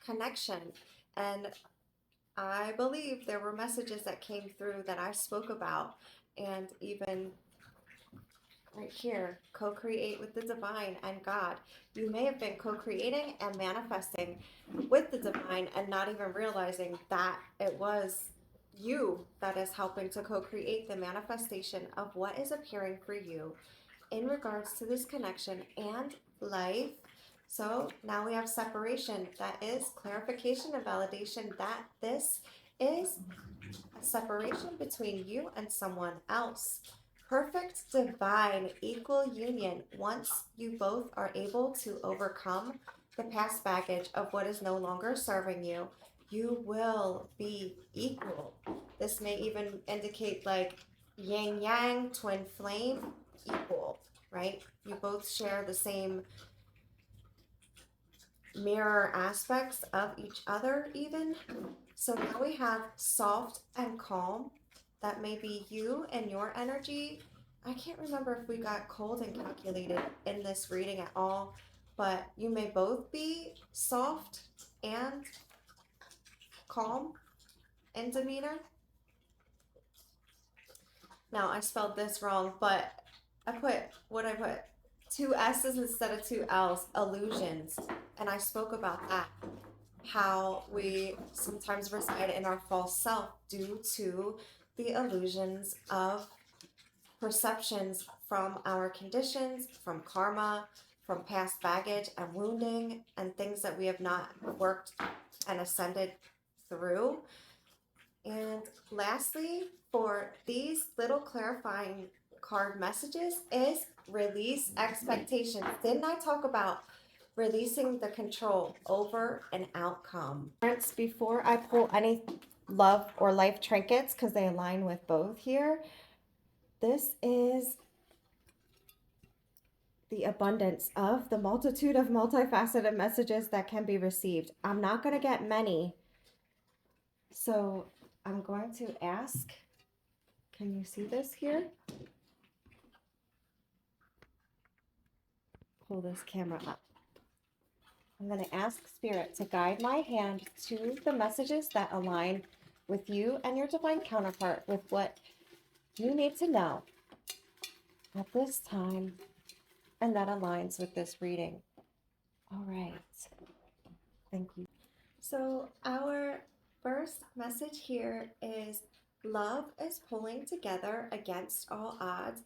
connection. And I believe there were messages that came through that I spoke about. And even right here, co-create with the divine and God. You may have been co-creating and manifesting with the divine and not even realizing that it was you that is helping to co-create the manifestation of what is appearing for you in regards to this connection and life. So now we have separation. That is clarification and validation that this is a separation between you and someone else. Perfect, divine, equal union. Once you both are able to overcome the past baggage of what is no longer serving you, you will be equal. This may even indicate like yin yang, twin flame, equal, right? You both share the same mirror aspects of each other even. So now we have soft and calm. That may be you and your energy. I can't remember if we got cold and calculated in this reading at all, but you may both be soft and calm in demeanor. Now I spelled this wrong, but I put two S's instead of two L's, illusions. And I spoke about that. How we sometimes reside in our false self due to the illusions of perceptions from our conditions, from karma, from past baggage and wounding, and things that we have not worked and ascended through. And lastly, for these little clarifying card messages is release expectations. Didn't I talk about releasing the control over an outcome? Before I pull any love or life trinkets, because they align with both here, this is the abundance of the multitude of multifaceted messages that can be received. I'm not going to get many, so I'm going to ask, can you see this here? Pull this camera up. I'm going to ask Spirit to guide my hand to the messages that align with you and your divine counterpart, with what you need to know at this time, and that aligns with this reading. All right. Thank you. So our first message here is love is pulling together against all odds,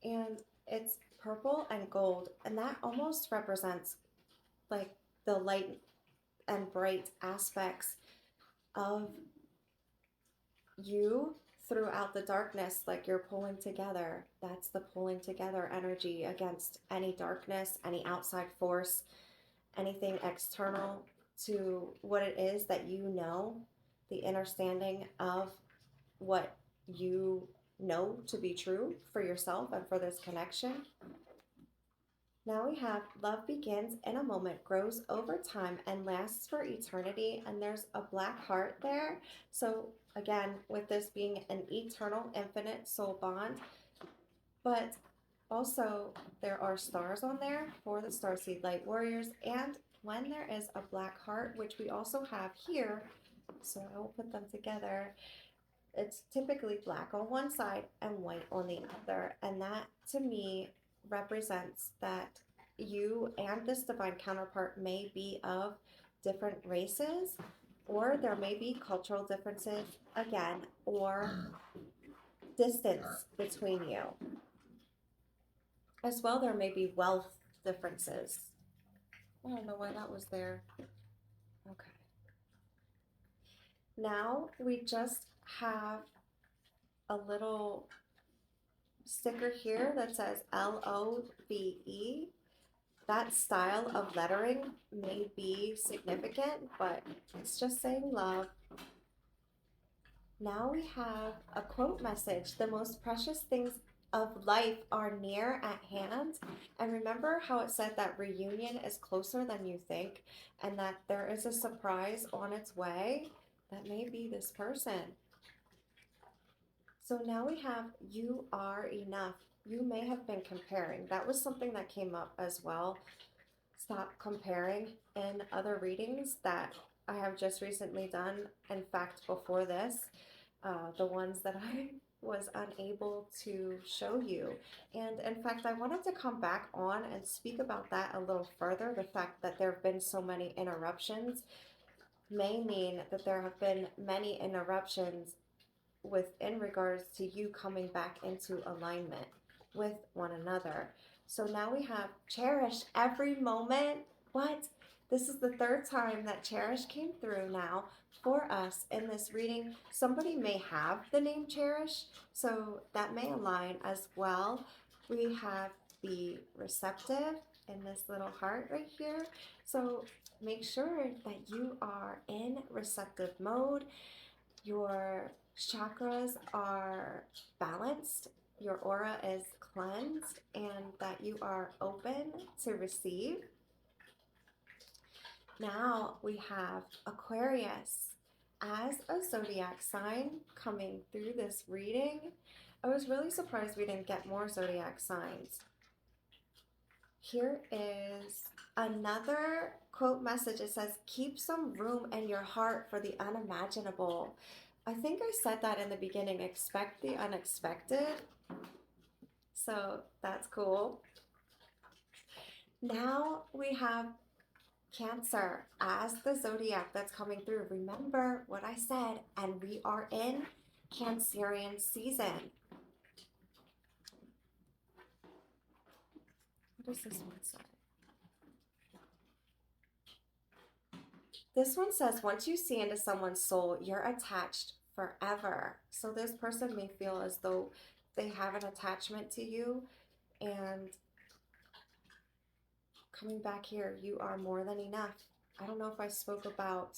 and it's purple and gold, and that almost represents like the light and bright aspects of you throughout the darkness, like you're pulling together. That's the pulling together energy against any darkness, any outside force, anything external to what it is that you know, the understanding of what you know to be true for yourself and for this connection. Now we have love begins in a moment, grows over time, and lasts for eternity. And there's a black heart there. So again, with this being an eternal, infinite soul bond, but also there are stars on there for the Starseed Light Warriors. And when there is a black heart, which we also have here, so I will put them together, it's typically black on one side and white on the other. And that to me represents that you and this divine counterpart may be of different races, or there may be cultural differences again, or distance between you. As well, there may be wealth differences. I don't know why that was there. Okay. Now we just have a little sticker here that says LOVE. That style of lettering may be significant, but it's just saying love. Now we have a quote message. The most precious things of life are near at hand. And remember how it said that reunion is closer than you think, and that there is a surprise on its way? That may be this person. So now we have you are enough. You may have been comparing. That was something that came up as well. Stop comparing in other readings that I have just recently done. In fact, before this, the ones that I was unable to show you. And in fact, I wanted to come back on and speak about that a little further. The fact that there have been so many interruptions may mean that there have been many interruptions in regards to you coming back into alignment with one another. So now we have cherish every moment. What? This is the third time that cherish came through now for us in this reading. Somebody may have the name Cherish, so that may align as well. We have the receptive in this little heart right here. So make sure that you are in receptive mode. You're chakras are balanced, your aura is cleansed, and that you are open to receive. Now we have Aquarius as a zodiac sign coming through this reading. I was really surprised we didn't get more zodiac signs. Here is another quote message. It says, keep some room in your heart for the unimaginable. I think I said that in the beginning, expect the unexpected. So that's cool. Now we have Cancer as the zodiac that's coming through. Remember what I said, and we are in Cancerian season. What does this one say? This one says, once you see into someone's soul, you're attached forever. So this person may feel as though they have an attachment to you, and coming back here, you are more than enough. I don't know if I spoke about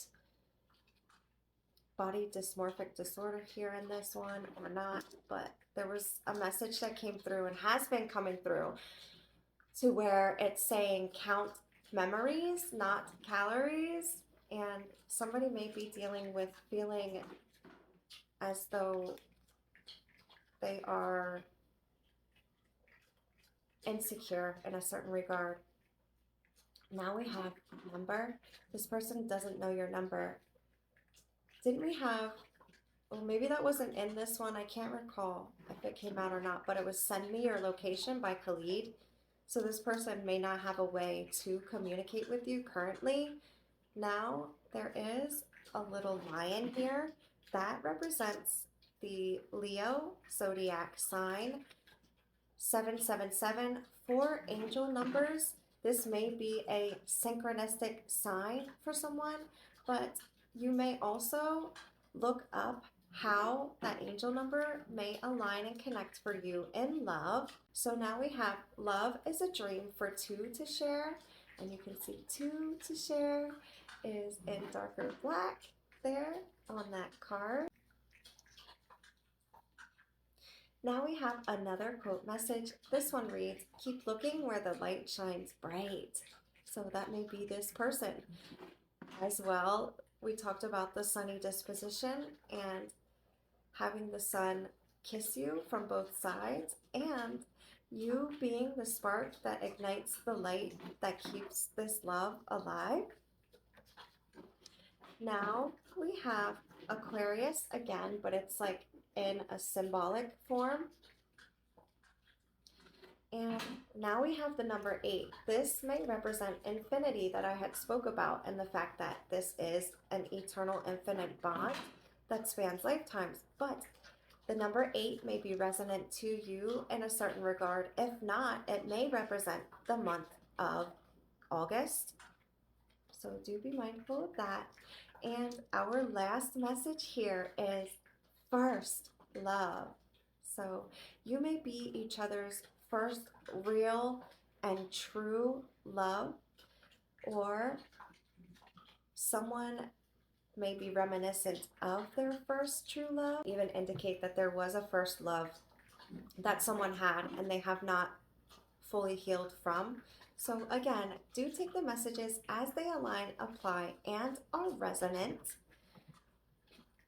body dysmorphic disorder here in this one or not, but there was a message that came through and has been coming through to where it's saying count memories, not calories. And somebody may be dealing with feeling as though they are insecure in a certain regard. Now we have number. This person doesn't know your number. Didn't we have, well, maybe that wasn't in this one. I can't recall if it came out or not, but it was Send Me Your Location by Khalid. So this person may not have a way to communicate with you currently. Now there is a little lion here that represents the Leo zodiac sign. 777, 4 angel numbers. This may be a synchronistic sign for someone, but you may also look up how that angel number may align and connect for you in love. So now we have love is a dream for 2 to share, and you can see 2 to share is in darker black there on that card. Now we have another quote message. This one reads, keep looking where the light shines bright. So that may be this person. As well, we talked about the sunny disposition and having the sun kiss you from both sides, and you being the spark that ignites the light that keeps this love alive. Now we have Aquarius again, but it's like in a symbolic form. And now we have the number 8. This may represent infinity that I had spoke about, and the fact that this is an eternal infinite bond that spans lifetimes. But the number 8 may be resonant to you in a certain regard. If not, it may represent the month of August. So do be mindful of that. And our last message here is first love. So you may be each other's first real and true love, or someone may be reminiscent of their first true love, even indicate that there was a first love that someone had and they have not fully healed from. So again, do take the messages as they align, apply, and are resonant.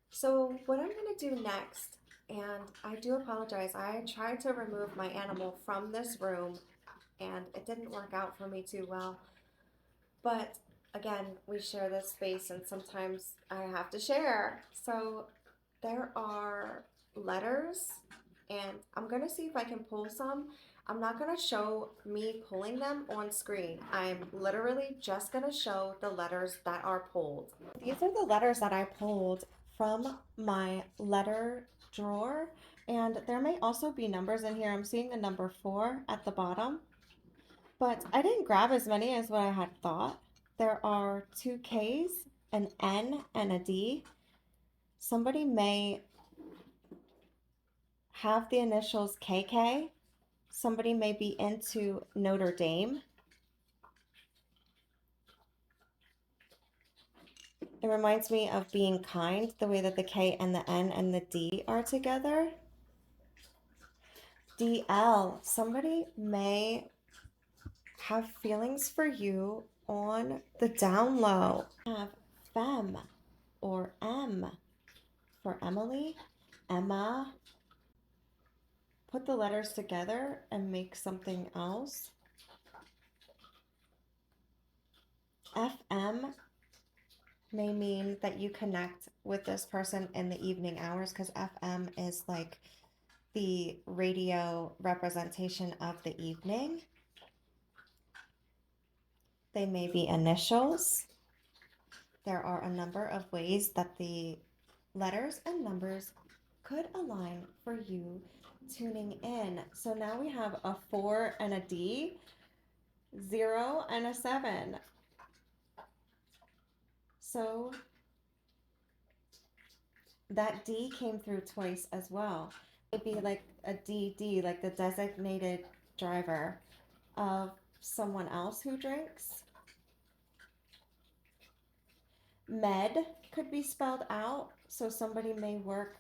So what I'm going to do next, and I do apologize, I tried to remove my animal from this room and it didn't work out for me too well. But again, we share this space and sometimes I have to share. So there are letters, and I'm going to see if I can pull some. I'm not going to show me pulling them on screen. I'm literally just going to show the letters that are pulled. These are the letters that I pulled from my letter drawer, and there may also be numbers in here. I'm seeing the number 4 at the bottom, but I didn't grab as many as what I had thought. There are 2 K's, an N, and a D. Somebody may have the initials KK. Somebody may be into Notre Dame. It reminds me of being kind, the way that the K and the N and the D are together. DL, somebody may have feelings for you on the down low. Have femme or M for Emily, Emma. Put the letters together and make something else. FM may mean that you connect with this person in the evening hours, because FM is like the radio representation of the evening. They may be initials. There are a number of ways that the letters and numbers could align for you tuning in. So now we have a 4 and a D, 0 and a 7. So that D came through twice as well. It'd be like a DD, like the designated driver of someone else who drinks. Med could be spelled out, so somebody may work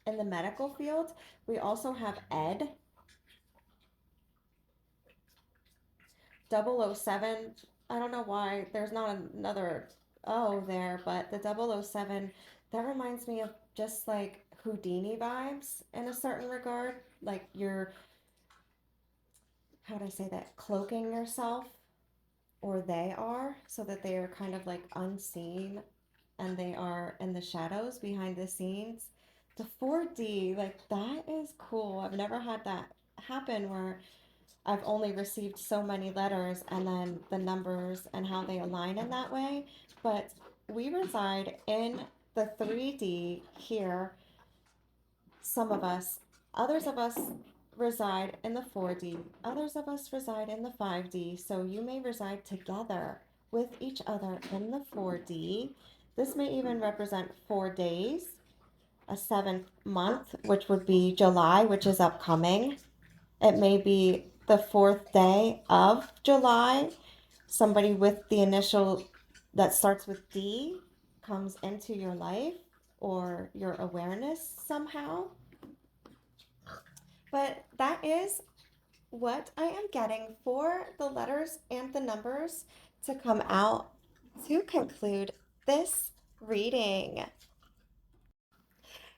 in the medical field. We also have Ed. 007, I don't know why there's not another O there, but the 007, that reminds me of just like Houdini vibes in a certain regard. Like you're, how would I say that, cloaking yourself, or they are, so that they are kind of like unseen and they are in the shadows behind the scenes. The 4D, like that is cool. I've never had that happen where I've only received so many letters and then the numbers and how they align in that way. But we reside in the 3D here, some of us. Others of us reside in the 4D. Others of us reside in the 5D. So you may reside together with each other in the 4D. This may even represent 4 days, a 7th month, which would be July, which is upcoming. It may be the 4th day of July. Somebody with the initial that starts with D comes into your life or your awareness somehow. But that is what I am getting for the letters and the numbers to come out to conclude this reading.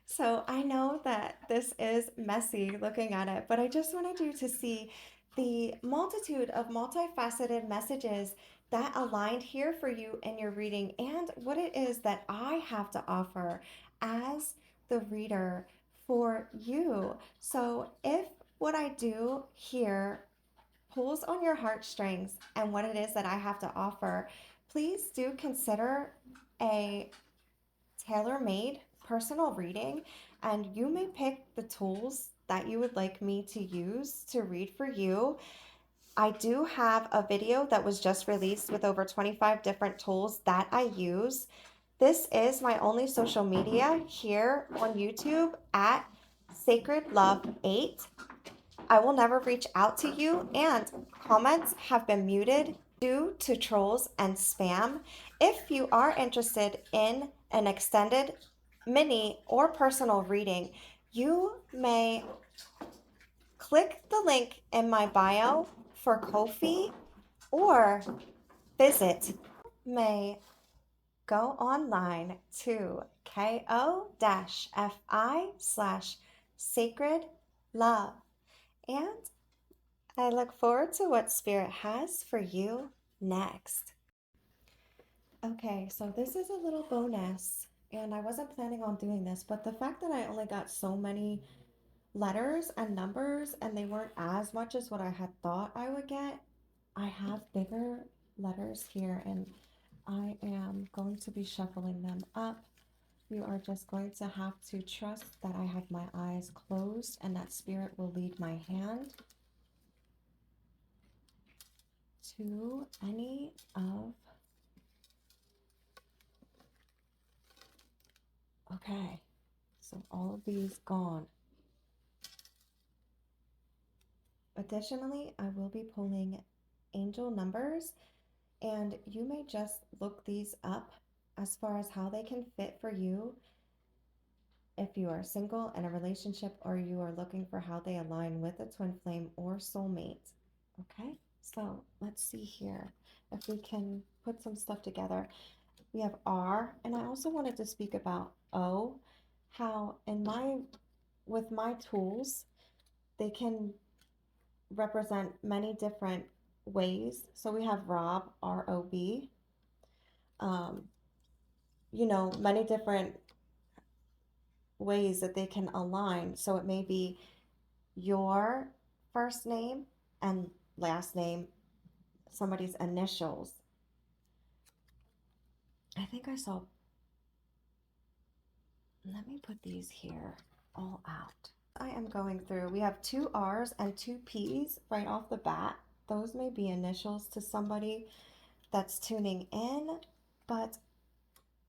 So I know that this is messy looking at it, but I just wanted you to see the multitude of multifaceted messages that aligned here for you in your reading and what it is that I have to offer as the reader for you. So if what I do here pulls on your heartstrings and what it is that I have to offer, please do consider a tailor-made personal reading, and you may pick the tools that you would like me to use to read for you. I do have a video that was just released with over 25 different tools that I use. This is my only social media here on YouTube at Sacred Love 8. I will never reach out to you, and comments have been muted due to trolls and spam. If you are interested in an extended, mini, or personal reading, you may click the link in my bio for Ko-fi or visit. May go online to ko-fi/sacred love. And I look forward to what Spirit has for you next. Okay, so this is a little bonus, and I wasn't planning on doing this, but the fact that I only got so many letters and numbers and they weren't as much as what I had thought I would get, I have bigger letters here and I am going to be shuffling them up. You are just going to have to trust that I have my eyes closed and that Spirit will lead my hand to any of. Okay, so all of these gone. Additionally, I will be pulling angel numbers, and you may just look these up as far as how they can fit for you if you are single in a relationship or you are looking for how they align with a twin flame or soulmate. Okay, so let's see here if we can put some stuff together. We have R, and I also wanted to speak about O, how with my tools, they can represent many different ways. So we have Rob, R-O-B, um, many different ways that they can align. So it may be your first name and last name, somebody's initials. I think I saw, let me put these here all out. I am going through, we have 2 R's and 2 P's right off the bat. Those may be initials to somebody that's tuning in, but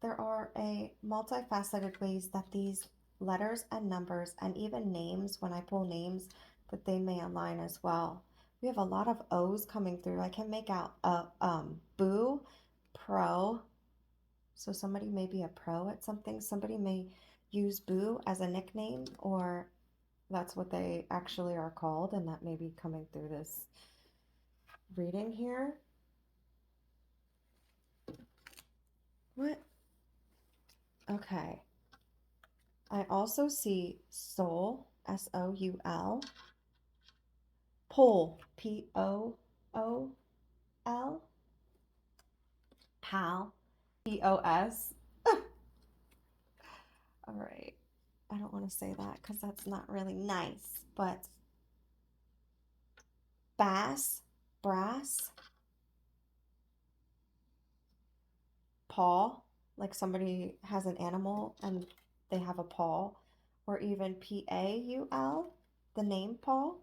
there are a multifaceted ways that these letters and numbers and even names, when I pull names, that they may align as well. We have a lot of O's coming through. I can make out boo, pro. So somebody may be a pro at something. Somebody may use boo as a nickname, or that's what they actually are called, and that may be coming through this reading here. What? Okay. I also see soul, S-O-U-L, pole, P-O-O-L, pal, P-O-S. All right. I don't want to say that because that's not really nice, but bass, brass, paw, like somebody has an animal and they have a paw, or even P-A-U-L, the name Paul.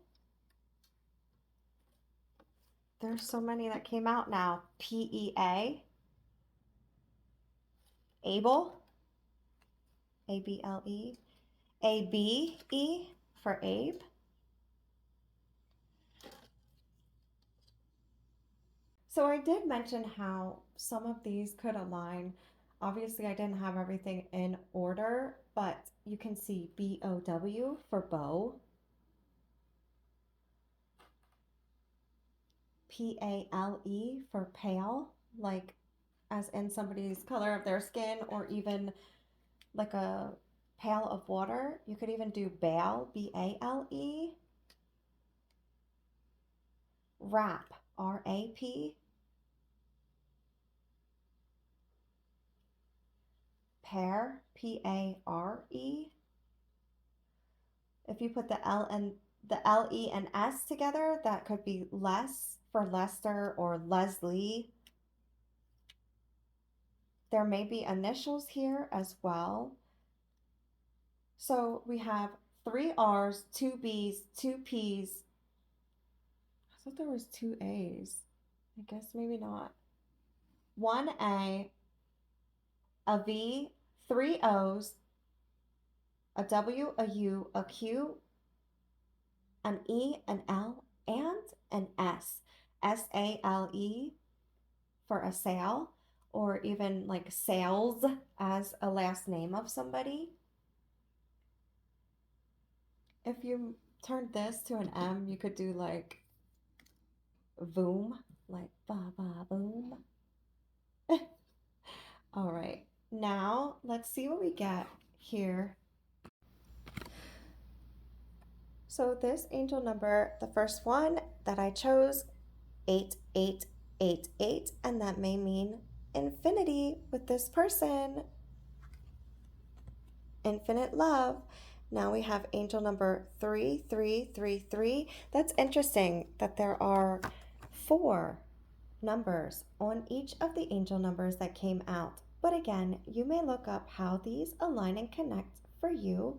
There's so many that came out now. P-E-A, Able, A-B-L-E, A-B-E for Abe. So I did mention how some of these could align. Obviously, I didn't have everything in order, but you can see B-O-W for bow, P-A-L-E for pale, like as in somebody's color of their skin, or even like a pail of water. You could even do bale, B-A-L-E, wrap, R-A-P, pair, P-A-R-E. If you put the L E and S together, that could be less for Lester or Leslie. There may be initials here as well. So we have 3 R's, 2 B's, 2 P's. I thought there was 2 A's. I guess maybe not. 1 a V, 3 O's, a W, a U, a Q, an E, an L, and an S. S-A-L-E for a sale, or even like sales as a last name of somebody. If you turned this to an M, you could do like voom, like ba ba boom. All right, now let's see what we get here. So this angel number, the first one that I chose, 8888, and that may mean infinity with this person. Infinite love. Now we have angel number 3333. That's interesting that there are 4 numbers on each of the angel numbers that came out. But again, you may look up how these align and connect for you